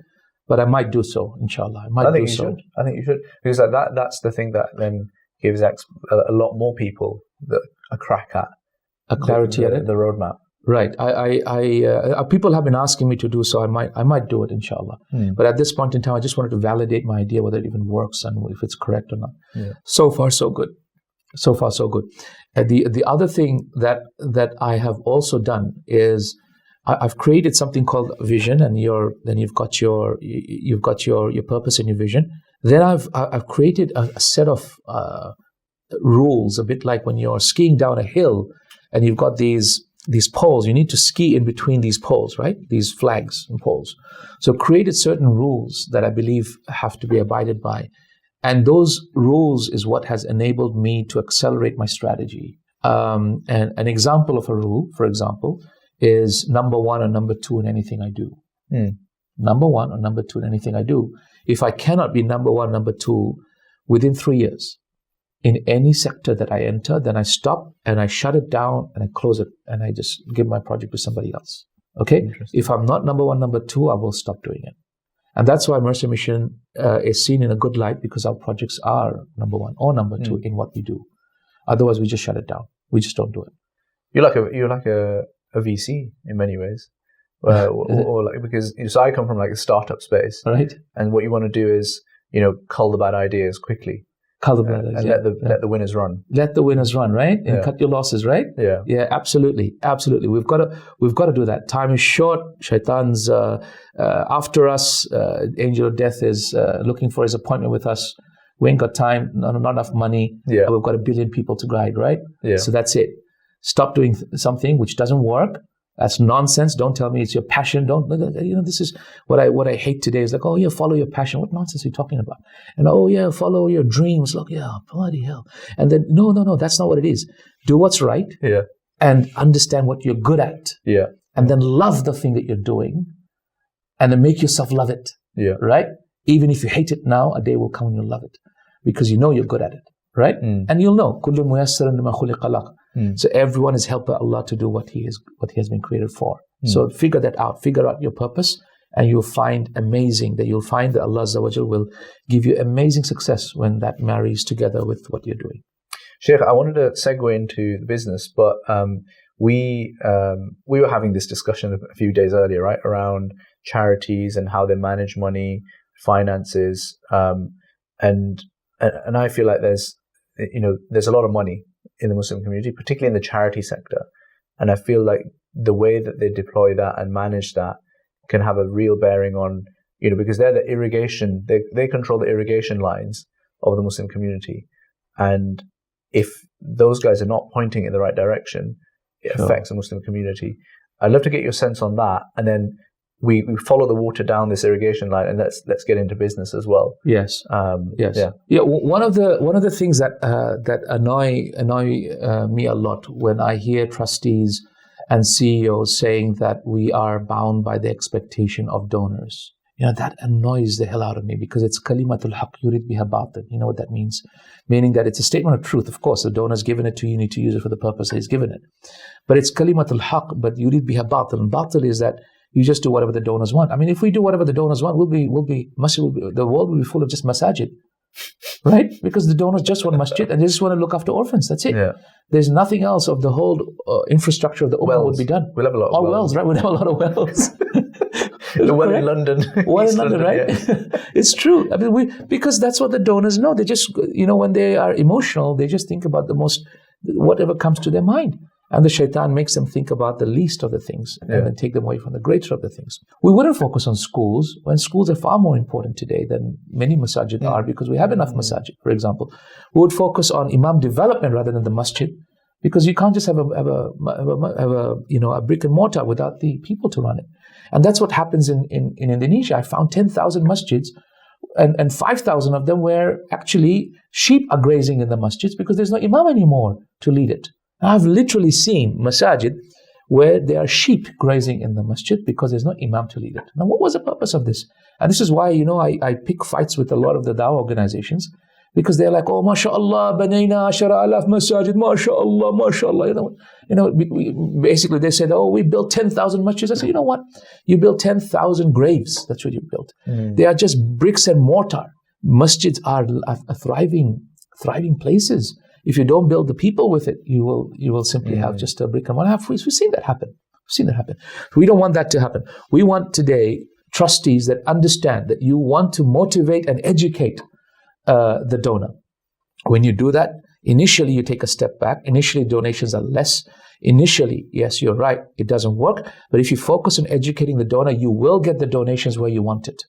A: but I might do so, inshallah.
B: I think you should, because that's the thing that then gives a lot more people a crack at
A: a clarity at it,
B: the roadmap.
A: Right. People have been asking me to do so. I might do it, inshallah. But at this point in time, I just wanted to validate my idea, whether it even works and if it's correct or not. So far, so good. So far, so good. The other thing that I have also done is I've created something called vision, and then you've got your purpose and your vision. Then I've created a set of rules, a bit like when you're skiing down a hill, and you've got these poles. You need to ski in between these poles, right? These flags and poles. So created certain rules that I believe have to be abided by. And those rules is what has enabled me to accelerate my strategy. And an example of a rule, for example, is number 1 or number 2 in anything I do. Number 1 or number 2 in anything I do. If I cannot be number 1, number 2 within 3 years, in any sector that I enter, then I stop and I shut it down and I close it and I just give my project to somebody else. Okay? If I'm not number 1, number 2, I will stop doing it. And that's why Mercy Mission is seen in a good light, because our projects are number 1 or number 2 in what we do. Otherwise, we just shut it down. We just don't do it.
B: You're like a VC in many ways. Because so I come from like a startup space.
A: Right.
B: And what you want to do is, cull the bad ideas quickly. Let the winners run.
A: Let the winners run, right? And cut your losses, right? Yeah, absolutely. We've got to do that. Time is short. Shaitan's after us. Angel of death is looking for his appointment with us. We ain't got time. Not enough money. We've got 1 billion people to guide, right? So that's it. Stop doing something which doesn't work. That's nonsense. Don't tell me it's your passion. This is what I hate today. Is like, oh yeah, follow your passion. What nonsense are you talking about? And oh yeah, follow your dreams. Look, yeah, bloody hell. And then no, that's not what it is. Do what's right. and understand what you're good at.
B: Yeah.
A: And then love the thing that you're doing, and then make yourself love it.
B: Yeah.
A: Right? Even if you hate it now, a day will come when you'll love it. Because you know you're good at it. Right? And you'll know. كُلٌّ مُيَسَّرٌ لِمَا خُلِقَ لَهُ. So everyone is helped by Allah to do what He has been created for. So figure that out. Figure out your purpose, and you'll find that Allah Azza wa Jal will give you amazing success when that marries together with what you're doing.
B: Shaykh, I wanted to segue into the business, but we were having this discussion a few days earlier, right, around charities and how they manage money, finances, and I feel like there's a lot of money in the Muslim community, particularly in the charity sector, and I feel like the way that they deploy that and manage that can have a real bearing on, because they're the irrigation, they control the irrigation lines of the Muslim community, and if those guys are not pointing in the right direction, it affects the Muslim community. I'd love to get your sense on that, and then we follow the water down this irrigation line, and let's get into business as well.
A: Yes. Yeah. One of the things that annoy me a lot when I hear trustees and CEOs saying that we are bound by the expectation of donors. That annoys the hell out of me, because it's kalimatul haq yurid biha batil. You know what that means? Meaning that it's a statement of truth. Of course, the donor's given it to you, you need to use it for the purpose that he's given it. But it's kalimatul haq, but yurid biha batil. And batil is that you just do whatever the donors want. I mean, if we do whatever the donors want, the world will be full of just masajid. Right? Because the donors just want masjid and they just want to look after orphans. That's it. Yeah. There's nothing else of the whole infrastructure of the Ummah would be done.
B: We'll have a lot of wells.
A: Right? We'll have a lot of wells.
B: The well in London.
A: Well in London, right? Yeah. It's true. I mean, because that's what the donors know. They just, when they are emotional, they just think about whatever comes to their mind. And the shaitan makes them think about the least of the things and then take them away from the greater of the things. We wouldn't focus on schools when schools are far more important today than many masajid are, because we have enough masajid, for example. We would focus on imam development rather than the masjid, because you can't just have a brick and mortar without the people to run it. And that's what happens in Indonesia. I found 10,000 masjids, and 5,000 of them were actually sheep are grazing in the masjids because there's no imam anymore to lead it. I've literally seen masajid where there are sheep grazing in the masjid because there's no imam to lead it. Now, what was the purpose of this? And this is why, I pick fights with a lot of the dawah organizations, because they're like, oh, mashallah, banayna ashara alaf masajid, mashallah. Basically they said, oh, we built 10,000 masjids. I said, you know what? You built 10,000 graves. That's what you built. They are just bricks and mortar. Masjids are thriving places. If you don't build the people with it, you will simply have just a brick and mortar. We've seen that happen. We don't want that to happen. We want today trustees that understand that you want to motivate and educate the donor. When you do that, initially you take a step back. Initially donations are less. Initially, yes, you're right, it doesn't work. But if you focus on educating the donor, you will get the donations where you want it.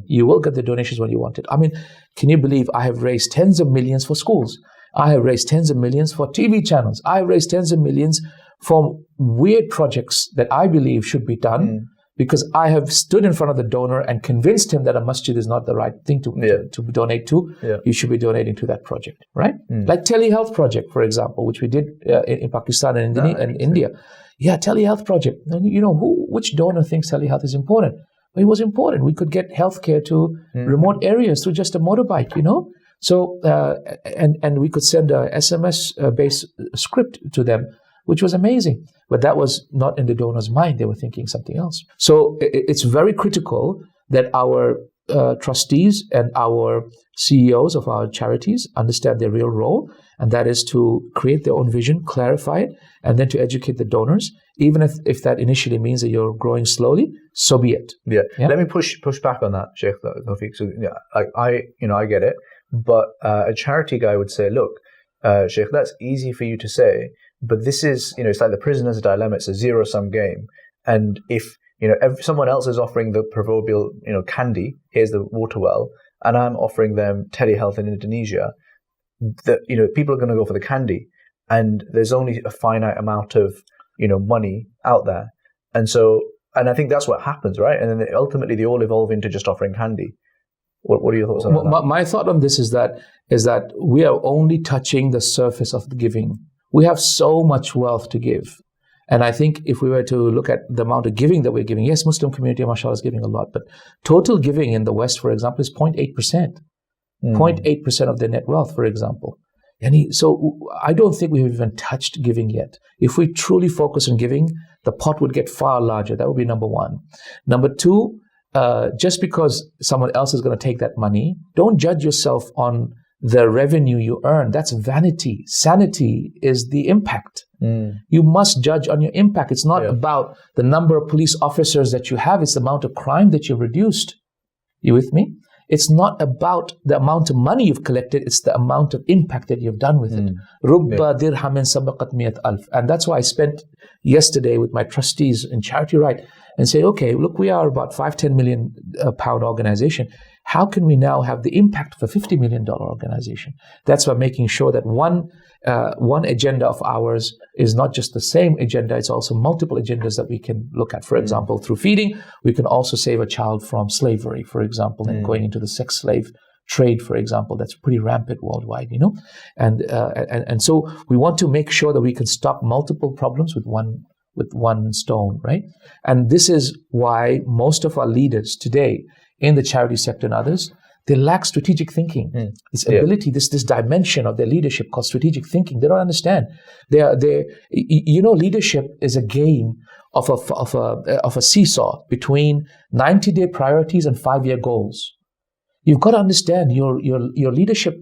A: You will get the donations where you want it. I mean, can you believe I have raised tens of millions for schools? I have raised tens of millions for TV channels. I have raised tens of millions for weird projects that I believe should be done, because I have stood in front of the donor and convinced him that a masjid is not the right thing to donate to. You should be donating to that project, right? Like telehealth project, for example, which we did in Pakistan and India. Yeah, telehealth project. And which donor thinks telehealth is important? Well, it was important. We could get healthcare to remote areas through just a motorbike, So, and we could send a SMS-based script to them, which was amazing. But that was not in the donor's mind. They were thinking something else. So it's very critical that our trustees and our CEOs of our charities understand their real role, and that is to create their own vision, clarify it, and then to educate the donors. Even if that initially means that you're growing slowly, so be it.
B: Yeah. Let me push back on that, Shaykh Tawfique. So, I get it. But a charity guy would say, look, Shaykh, that's easy for you to say, but this is, it's like the prisoner's dilemma. It's a zero-sum game. And if, if someone else is offering the proverbial, candy, here's the water well, and I'm offering them telehealth in Indonesia, people are going to go for the candy. And there's only a finite amount of, money out there. And I think that's what happens, right? And then ultimately they all evolve into just offering candy. What are your thoughts on that?
A: My thought on this is that we are only touching the surface of the giving. We have so much wealth to give. And I think if we were to look at the amount of giving that we're giving, yes, Muslim community, mashallah, is giving a lot, but total giving in the West, for example, is 0.8%. 0.8% of their net wealth, for example. So I don't think we've even touched giving yet. If we truly focus on giving, the pot would get far larger. That would be number one. Number two, just because someone else is going to take that money, don't judge yourself on the revenue you earn. That's vanity. Sanity is the impact. You must judge on your impact. It's not about the number of police officers that you have. It's the amount of crime that you've reduced. You with me? It's not about the amount of money you've collected. It's the amount of impact that you've done with it. Rubba dirhamin sabaqat miyat alf. And that's why I spent yesterday with my trustees in Charity Right and say, okay, look, we are about £5-10 million pound organization. How can we now have the impact of a $50 million organization? That's by making sure that one agenda of ours is not just the same agenda, it's also multiple agendas that we can look at. For example, through feeding, we can also save a child from slavery, for example, and going into the sex slave trade, for example, that's pretty rampant worldwide, you know? And so we want to make sure that we can stop multiple problems with one stone, right? And this is why most of our leaders today in the charity sector and others, they lack strategic thinking. This ability, this dimension of their leadership called strategic thinking, they don't understand. Leadership is a game of a seesaw between 90-day priorities and 5-year goals. You've got to understand your leadership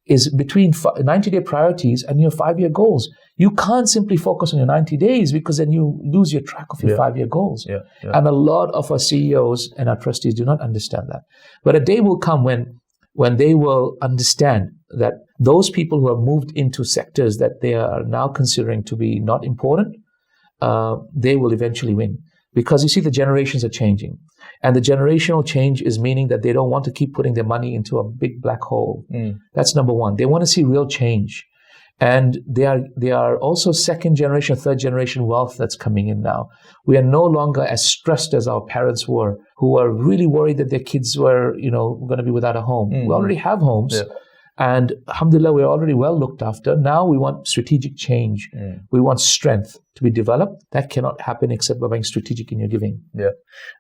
A: is between 90-day priorities and your 5-year goals. You can't simply focus on your 90 days because then you lose your track of your 5-year goals. And a lot of our CEOs and our trustees do not understand that. But a day will come when they will understand that those people who have moved into sectors that they are now considering to be not important, they will eventually win. Because you see, the generations are changing. And the generational change is meaning that they don't want to keep putting their money into a big black hole. That's number one. They want to see real change. And they are also second generation, third generation wealth that's coming in now. We are no longer as stressed as our parents were, who were really worried that their kids were, going to be without a home. We already have homes. And alhamdulillah, we're already well looked after. Now we want strategic change. We want strength to be developed. That cannot happen except by being strategic in your giving.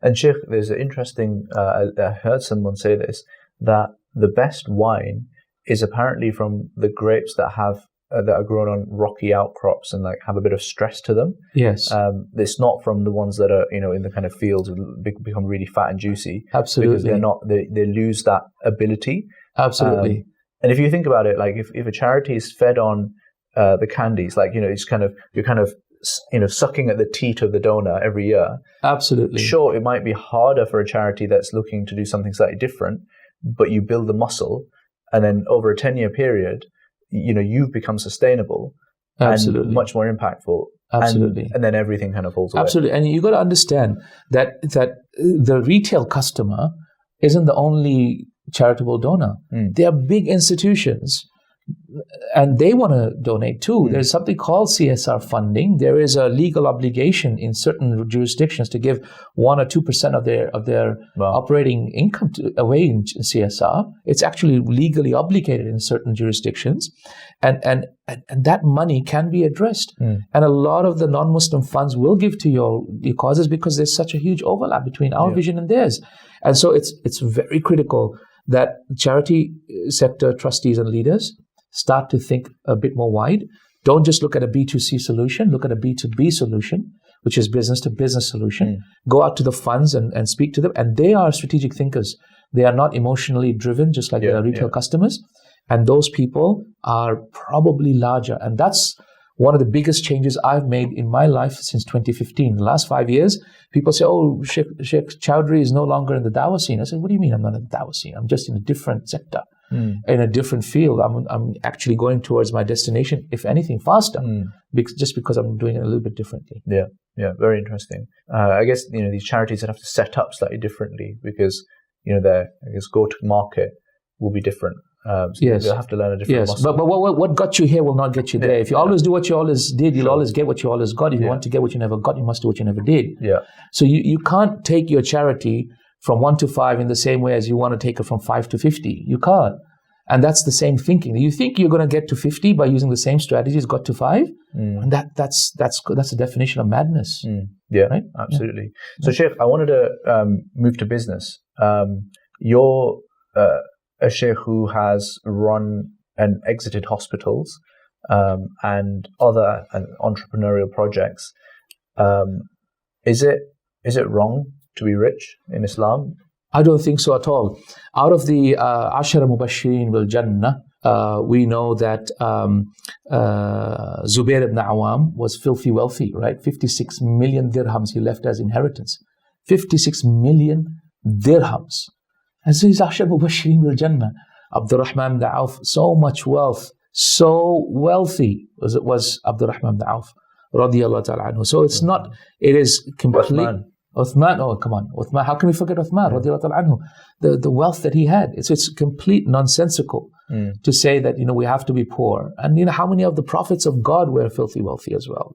B: And Shaykh, there's an interesting, I heard someone say this, that the best wine is apparently from the grapes that are grown on rocky outcrops and have a bit of stress to them.
A: Yes.
B: It's not from the ones that are, in the kind of fields become really fat and juicy.
A: Absolutely.
B: Because they lose that ability.
A: Absolutely.
B: And if you think about it, if a charity is fed on the candies, you're kind of sucking at the teat of the donor every year.
A: Absolutely.
B: Sure, it might be harder for a charity that's looking to do something slightly different, but you build the muscle, and then over a 10-year period, you've become sustainable.
A: Absolutely.
B: And much more impactful.
A: Absolutely.
B: And then everything kind of falls away.
A: Absolutely. And you got to understand that the retail customer isn't the only charitable donor. They are big institutions and they want to donate too. There's something called CSR funding. There is a legal obligation in certain jurisdictions to give 1 or 2% of their operating income away in CSR. It's actually legally obligated in certain jurisdictions, and that money can be addressed. And a lot of the non-Muslim funds will give to your causes because there's such a huge overlap between our vision and theirs. And so it's very critical that charity sector trustees and leaders start to think a bit more wide. Don't just look at a B2C solution, look at a B2B solution, which is business to business solution. Go out to the funds and speak to them. And they are strategic thinkers. They are not emotionally driven, just like their retail customers. And those people are probably larger. And that's one of the biggest changes I've made in my life since 2015. The last 5 years, people say, oh, Shaykh Chowdhury is no longer in the dawah scene. I said, what do you mean I'm not in the dawah scene? I'm just in a different sector, in a different field. I'm actually going towards my destination, if anything, faster, just because I'm doing it a little bit differently.
B: Yeah, very interesting. I guess, these charities that have to set up slightly differently because, their, go-to-market will be different.
A: Yes.
B: You'll have to learn a different muscle.
A: But what got you here will not get you there. If you always do what you always did, you'll always get what you always got. If you want to get what you never got, you must do what you never did. So you can't take your charity from 1 to 5 in the same way as you want to take it from 5 to 50. You can't. And that's the same thinking. You think you're going to get to 50 by using the same strategies, got to 5, and that's the definition of madness.
B: Yeah,
A: right?
B: Absolutely. So, Shaykh, I wanted to move to business. You're a Shaykh who has run and exited hospitals and other entrepreneurial projects. Is it wrong to be rich in Islam?
A: I don't think so at all. Out of the Ashara Mubashirin bil Jannah, we know that Zubair ibn Awam was filthy wealthy, right? 56 million dirhams he left as inheritance. 56 million dirhams. And so he's Ashara Mubashirin bil Jannah. Abdurrahman ibn Auf, so much wealth, so wealthy was Abdurrahman ibn Auf, radiyallahu ta'ala anhu. So it's not, it is complete. Uthman, oh come on, Uthman, how can we forget Uthman, radiyallahu ta'ala anhu? The wealth that he had, it's complete nonsensical to say that, we have to be poor. And how many of the prophets of God were filthy wealthy as well,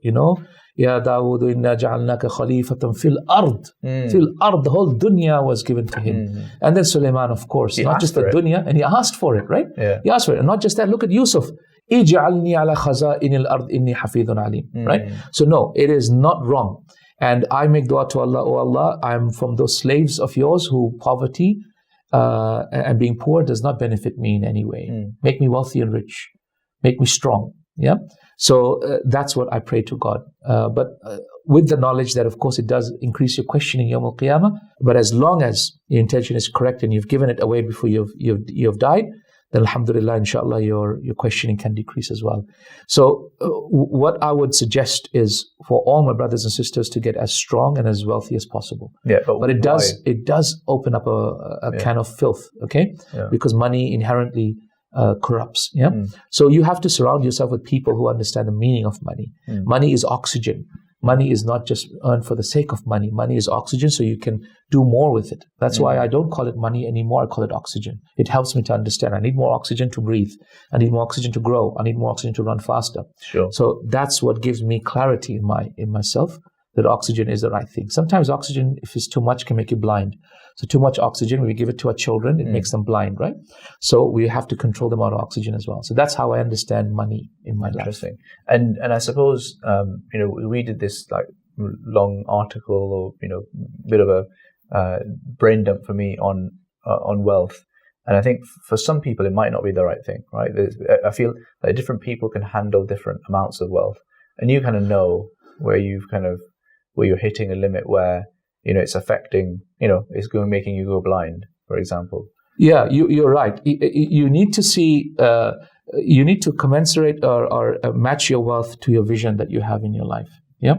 A: Ya Dawood, inna ja'alnaka khalifatan fil ard. Fil ard, the whole dunya was given to him. And then Sulaiman, of course, not just the dunya, and he asked for it, right? Yeah. He asked for it. And not just that, look at Yusuf. Ij'alni ala khaza'inil ard inni hafidhun alim. Right? So no, it is not wrong. And I make dua to Allah, oh Allah, I'm from those slaves of yours who poverty and being poor does not benefit me in any way. Make me wealthy and rich. Make me strong. Yeah. So that's what I pray to God. But with the knowledge that, of course, it does increase your questioning Yawm al-Qiyamah. But as long as your intention is correct and you've given it away before you've died, then alhamdulillah, inshallah, your questioning can decrease as well. So what I would suggest is for all my brothers and sisters to get as strong and as wealthy as possible.
B: Yeah,
A: but it does open up a can of filth, okay? Yeah. Because money inherently corrupts. Yeah. So you have to surround yourself with people who understand the meaning of money. Money is oxygen. Money is not just earned for the sake of money. Money is oxygen, so you can do more with it. That's why I don't call it money anymore. I call it oxygen. It helps me to understand. I need more oxygen to breathe. I need more oxygen to grow. I need more oxygen to run faster.
B: Sure.
A: So that's what gives me clarity in myself, that oxygen is the right thing. Sometimes oxygen, if it's too much, can make you blind. So too much oxygen, when we give it to our children, it makes them blind, right? So we have to control the amount of oxygen as well. So that's how I understand money in my life.
B: Interesting. And I suppose, we did this like long article or, bit of a brain dump for me on wealth. And I think for some people, it might not be the right thing, right? I feel that different people can handle different amounts of wealth. And you kind of know where you're hitting a limit where, it's affecting, it's making you go blind, for example.
A: Yeah, you're right. You need to see, you need to commensurate or match your wealth to your vision that you have in your life. Yeah.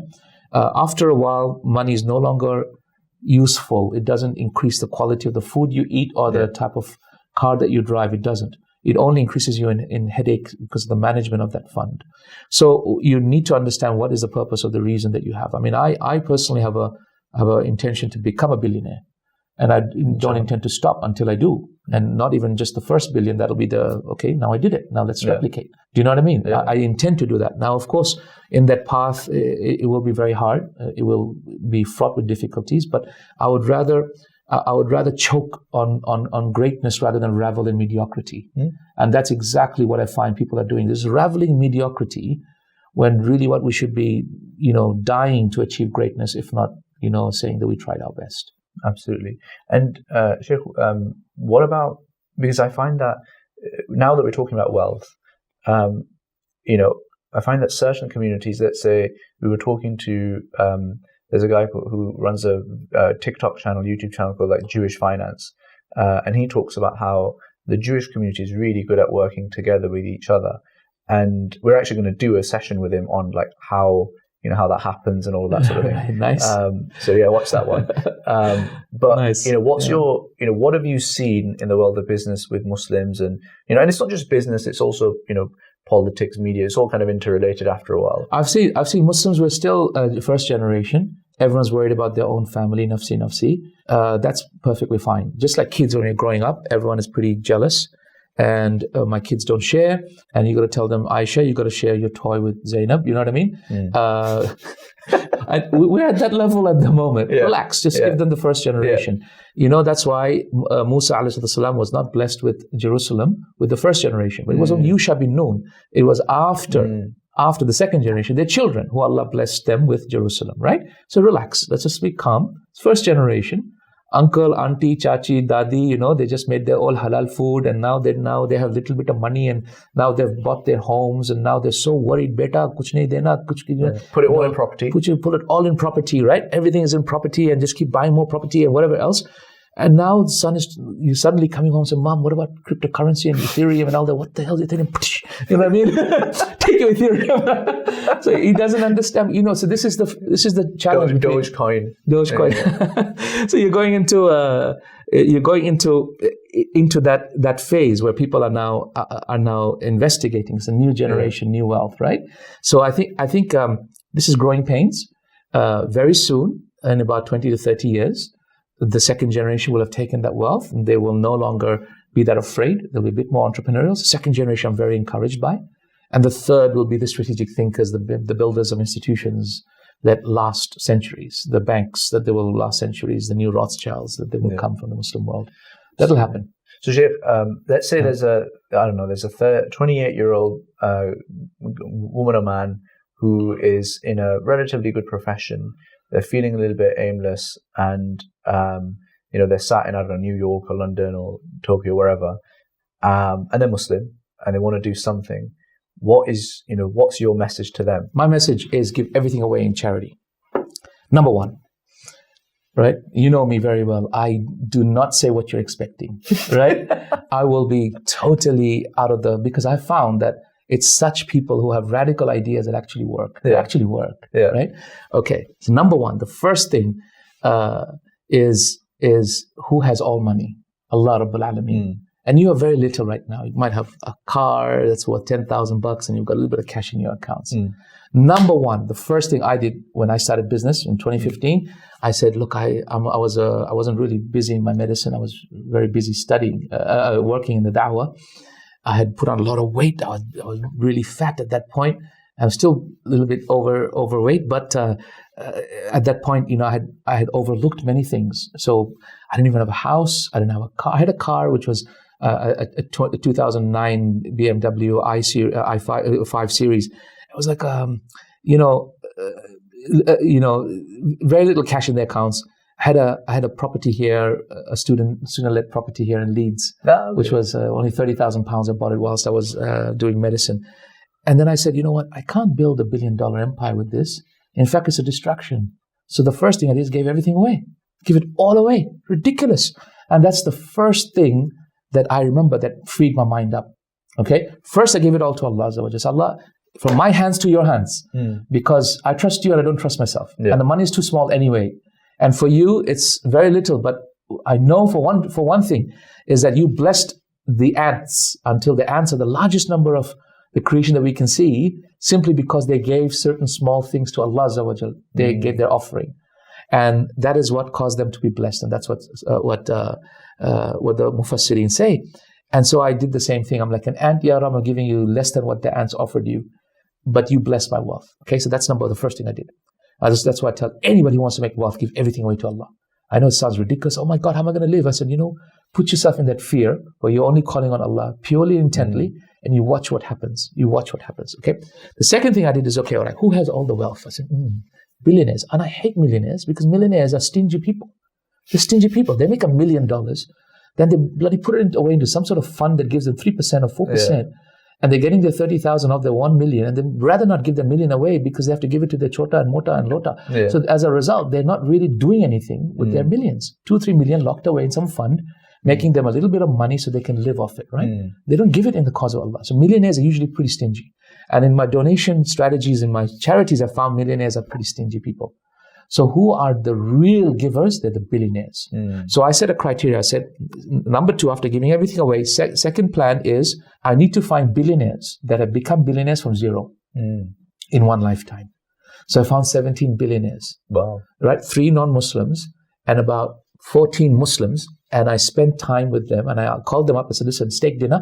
A: After a while, money is no longer useful. It doesn't increase the quality of the food you eat or the type of car that you drive. It doesn't. It only increases you in headache because of the management of that fund. So you need to understand what is the purpose of the reason that you have. I mean, I personally have an intention to become a billionaire, and I don't intend to stop until I do. And not even just the first billion. That'll be now I did it. Now let's replicate. Do you know what I mean? I intend to do that. Now, of course, in that path, it will be very hard. It will be fraught with difficulties. But I would rather choke on greatness rather than revel in mediocrity. And that's exactly what I find people are doing. This reveling in mediocrity when really what we should be, dying to achieve greatness, if not, saying that we tried our best.
B: Absolutely. And Shaykh, what about, because I find that now that we're talking about wealth, I find that certain communities, let's say we were talking to, there's a guy who runs a TikTok channel, YouTube channel called like Jewish Finance. And he talks about how the Jewish community is really good at working together with each other. And we're actually going to do a session with him on like how that happens and all that sort of thing.
A: Nice.
B: So yeah, watch that one. But
A: nice.
B: What's your, what have you seen in the world of business with Muslims? And, and it's not just business, it's also, politics, media, it's all kind of interrelated after a while.
A: I've seen Muslims were still first generation. Everyone's worried about their own family, nafsi. That's perfectly fine. Just like kids when you're growing up, everyone is pretty jealous. and my kids don't share, and you got to tell them, Aisha, you got to share your toy with Zainab. You know what I mean? And we're at that level at the moment. Relax, just give them the first generation. You know, that's why Musa alayhi salam was not blessed with Jerusalem with the first generation. But it was on Yusha bin Nun. It was after the second generation, their children, who Allah blessed them with Jerusalem, right? So relax, let's just be calm. First generation, uncle, auntie, chachi, dadi, you know, they just made their all halal food, and now they have a little bit of money, and now they've bought their homes, and now they're so worried, beta, kuch nahi dena,
B: put it all in property.
A: Put it all in property, right? Everything is in property, and just keep buying more property and whatever else. And now the son is, you suddenly coming home and say, Mom, what about cryptocurrency and Ethereum and all that? What the hell is Ethereum? You know what I mean? Take your Ethereum. So he doesn't understand, you know, so this is the challenge.
B: Dogecoin.
A: So you're going into that phase where people are now investigating. It's a new generation, new wealth, right? So I think this is growing pains. Very soon, in about 20 to 30 years, the second generation will have taken that wealth, and they will no longer be that afraid. They'll be a bit more entrepreneurial. The second generation I'm very encouraged by. And the third will be the strategic thinkers, the builders of institutions that last centuries, the banks that they will last centuries, the new Rothschilds that they will come from the Muslim world. That'll happen.
B: So, Shaykh, let's say there's a 28-year-old woman or man who is in a relatively good profession. They're feeling a little bit aimless, and they're sat in, I don't know, New York or London or Tokyo, wherever, and they're Muslim and they want to do something. What's your message to them?
A: My message is give everything away in charity. Number one, right? You know me very well. I do not say what you're expecting, right? I will be totally because I found that it's such people who have radical ideas that actually work. They actually work, right? Okay, so number one, the first thing is who has all money? Allah Rabbul Alameen. And you have very little right now. You might have a car that's worth $10,000 and you've got a little bit of cash in your accounts. Number one, the first thing I did when I started business in 2015, I said, look, I wasn't really busy in my medicine. I was very busy studying, working in the da'wah. I had put on a lot of weight. I was really fat at that point. I'm still a little bit overweight, but at that point, I had overlooked many things. So I didn't even have a house. I didn't have a car. I had a car which was a 2009 BMW i5 Series. It was like very little cash in the accounts. I had a property here, a student-led property here in Leeds, which was only £30,000. I bought it whilst I was doing medicine. And then I said, you know what? I can't build $1 billion empire with this. In fact, it's a distraction. So the first thing I did is gave everything away. Give it all away. Ridiculous. And that's the first thing that I remember that freed my mind up. Okay? First, I gave it all to Allah. Allah, from my hands to your hands. Because I trust you and I don't trust myself. And the money is too small anyway. And for you, it's very little. But I know for one thing is that you blessed the ants until the ants are the largest number of the creation that we can see, simply because they gave certain small things to Allah Azza wa Jal. They gave their offering. And that is what caused them to be blessed. And that's what the Mufassirin say. And so I did the same thing. I'm like an ant, Ya Ram, I'm giving you less than what the ants offered you, but you blessed my wealth. Okay, so that's the first thing I did. That's why I tell anybody who wants to make wealth, give everything away to Allah. I know it sounds ridiculous. Oh my God, how am I going to live? I said, put yourself in that fear where you're only calling on Allah purely intently, and you watch what happens. Okay. The second thing I did is, okay, all right, who has all the wealth? I said, billionaires. And I hate millionaires because millionaires are stingy people. They're stingy people. They make $1 million, then they bloody put it away into some sort of fund that gives them 3% or 4%. And they're getting their 30,000 of their 1 million, and they'd rather not give their million away because they have to give it to their chota and mota and lota. So as a result, they're not really doing anything with their millions. 2-3 million locked away in some fund, making them a little bit of money so they can live off it, right? They don't give it in the cause of Allah. So millionaires are usually pretty stingy. And in my donation strategies, in my charities, I found millionaires are pretty stingy people. So who are the real givers? They're the billionaires. So I set a criteria. I said, number two, after giving everything away, second plan is I need to find billionaires that have become billionaires from zero in one lifetime. So I found 17 billionaires. Wow. Right? 3 non-Muslims and about 14 Muslims. And I spent time with them and I called them up and said, listen, steak dinner.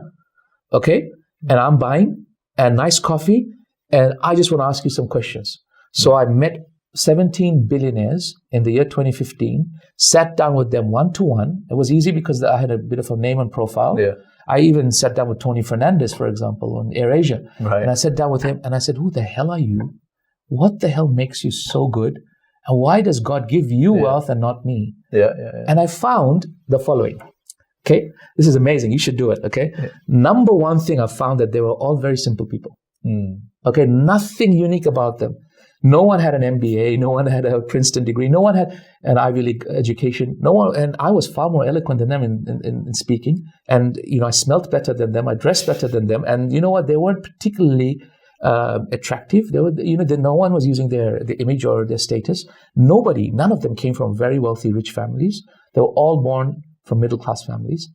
A: okay? And I'm buying a nice coffee, and I just want to ask you some questions. So I met 17 billionaires in the year 2015, sat down with them one-to-one. It was easy because I had a bit of a name and profile.
B: Yeah.
A: I even sat down with Tony Fernandez, for example, on AirAsia.
B: Right.
A: And I sat down with him and I said, who the hell are you? What the hell makes you so good? And why does God give you wealth and not me?
B: Yeah.
A: And I found the following. Okay, this is amazing. You should do it. Okay, number one thing I found that they were all very simple people. Okay, nothing unique about them. No one had an MBA. No one had a Princeton degree. No one had an Ivy League education. No one, and I was far more eloquent than them in speaking. And I smelt better than them. I dressed better than them. And you know what? They weren't particularly attractive. They were, no one was using their image or their status. None of them came from very wealthy, rich families. They were all born from middle-class families.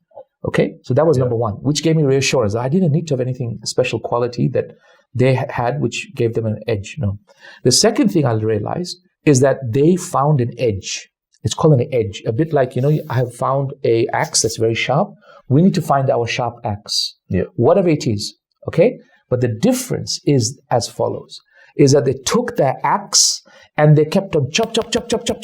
A: Okay, so that was number one, which gave me reassurance. I didn't need to have anything special quality that they had, which gave them an edge. No. The second thing I realized is that they found an edge. It's called an edge. A bit like, I have found an axe that's very sharp. We need to find our sharp axe, whatever it is. Okay, but the difference is as follows. Is that they took their axe and they kept on chop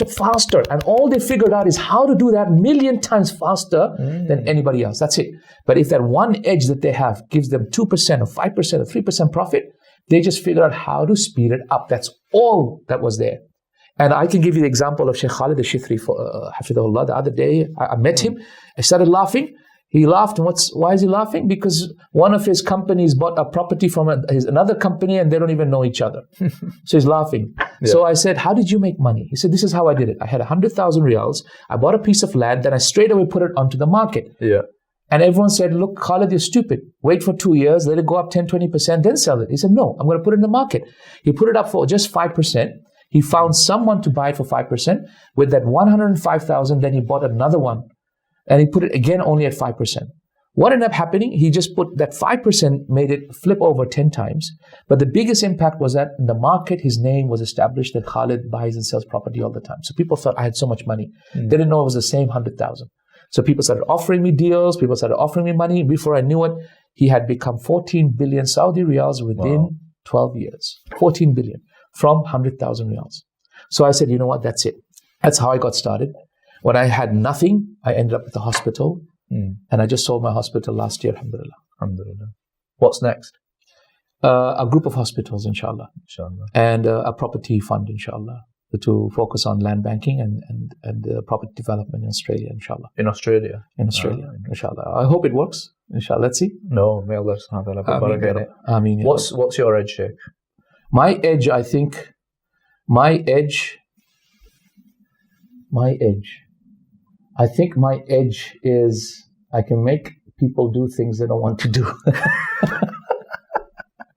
A: faster. And all they figured out is how to do that 1,000,000 times faster than anybody else. That's it. But if that one edge that they have gives them 2% or 5% or 3% profit, they just figured out how to speed it up. That's all that was there. And I can give you the example of Shaykh Khalid al-Shithri, Hafidhahullah. The other day, I met him. I started laughing. He laughed. Why is he laughing? Because one of his companies bought a property from another company and they don't even know each other. So he's laughing. So I said, how did you make money? He said, this is how I did it. I had 100,000 riyals. I bought a piece of land. Then I straight away put it onto the market. And everyone said, look, Khalid, you're stupid. Wait for 2 years. Let it go up 10, 20%. Then sell it. He said, no, I'm going to put it in the market. He put it up for just 5%. He found someone to buy it for 5%. With that 105,000, then he bought another one. And he put it again only at 5%. What ended up happening? He just put that 5%, made it flip over 10 times. But the biggest impact was that in the market, his name was established that Khalid buys and sells property all the time. So people thought I had so much money. They didn't know it was the same 100,000. So people started offering me deals. People started offering me money. Before I knew it, he had become 14 billion Saudi riyals within 12 years. 14 billion from 100,000 riyals. So I said, you know what? That's it. That's how I got started. When I had nothing, I ended up at the hospital. And I just sold my hospital last year, alhamdulillah.
B: Alhamdulillah. What's next?
A: A group of hospitals, inshallah. And a property fund, inshallah, to focus on land banking and property development in Australia, inshallah.
B: In Australia?
A: In Australia, inshallah. I hope it works, inshallah. Let's see.
B: No, may Allah subhanahu wa ta'ala.
A: Ameen.
B: What's your edge, Sheikh?
A: My edge, I think, my edge is I can make people do things they don't want to do.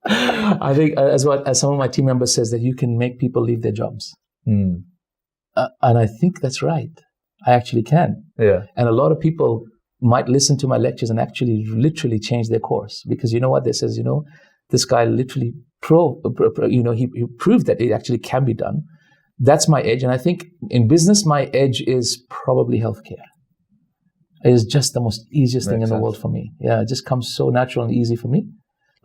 A: I think as some of my team members says, that you can make people leave their jobs. And I think that's right. I actually can. And a lot of people might listen to my lectures and actually literally change their course. Because you know what? They says, this guy literally he proved that it actually can be done. That's my edge. And I think in business, my edge is probably healthcare. It is just the most easiest thing in the world for me. Yeah, it just comes so natural and easy for me.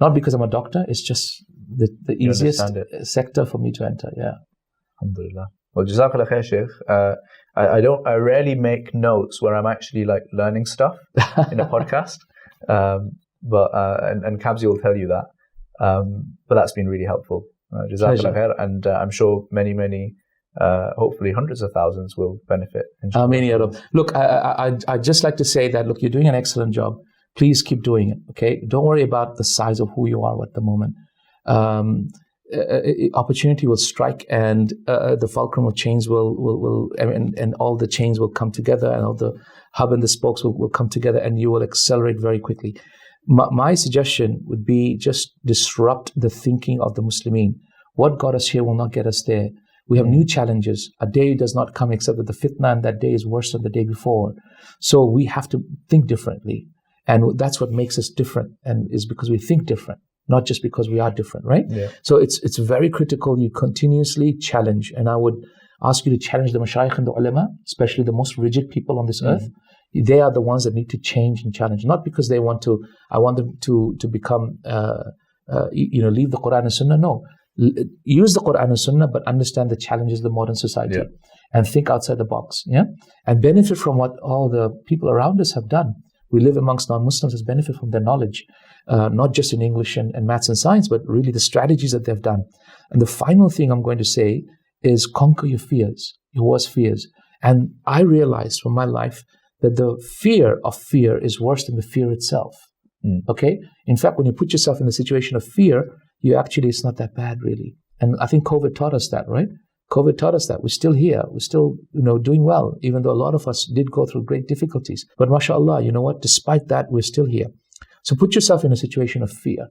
A: Not because I'm a doctor. It's just the easiest sector for me to enter. Yeah.
B: Alhamdulillah. Well, Jazakallah khair, Sheikh. I rarely make notes where I'm actually like learning stuff in a podcast. But Kabzi will tell you that. But that's been really helpful. Jazakallah khair, and I'm sure many, hopefully hundreds of thousands will benefit.
A: Look, I'd just like to say that, look, you're doing an excellent job. Please keep doing it, okay? Don't worry about the size of who you are at the moment. Opportunity will strike, and the fulcrum of chains will and all the chains will come together, and all the hub and the spokes will come together, and you will accelerate very quickly. My suggestion would be just disrupt the thinking of the Muslimin. What got us here will not get us there. We have new challenges. A day does not come except that the fitna and that day is worse than the day before. So we have to think differently. And that's what makes us different, and is because we think different, not just because we are different, right? So it's very critical you continuously challenge. And I ask you to challenge the mashayikh and the ulama, especially the most rigid people on this earth. They are the ones that need to change and challenge, not because they want to. I want them to become, leave the Quran and Sunnah. No, use the Quran and Sunnah, but understand the challenges of the modern society and think outside the box. Yeah, and benefit from what all the people around us have done. We live amongst non-Muslims as benefit from their knowledge, not just in English and maths and science, but really the strategies that they've done. And the final thing I'm going to say is conquer your fears, your worst fears. And I realized from my life that the fear of fear is worse than the fear itself. Okay? In fact, when you put yourself in a situation of fear, it's not that bad really. And I think COVID taught us that, right? COVID taught us that. We're still here. We're still, doing well, even though a lot of us did go through great difficulties. But mashallah, you know what? Despite that, we're still here. So put yourself in a situation of fear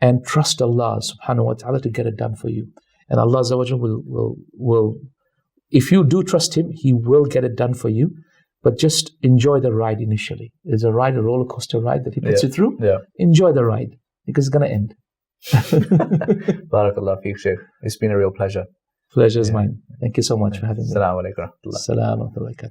A: and trust Allah subhanahu wa ta'ala to get it done for you. And Allah Azza wa Jalla will, if you do trust Him, He will get it done for you. But just enjoy the ride initially. There's a roller coaster ride that He puts you through. Yeah. Enjoy the ride because it's going to end.
B: Barakallah feek, Shaykh. It's been a real pleasure.
A: Pleasure is mine. Thank you so much for having me.
B: Assalamu alaikum.
A: Assalamu alaikum.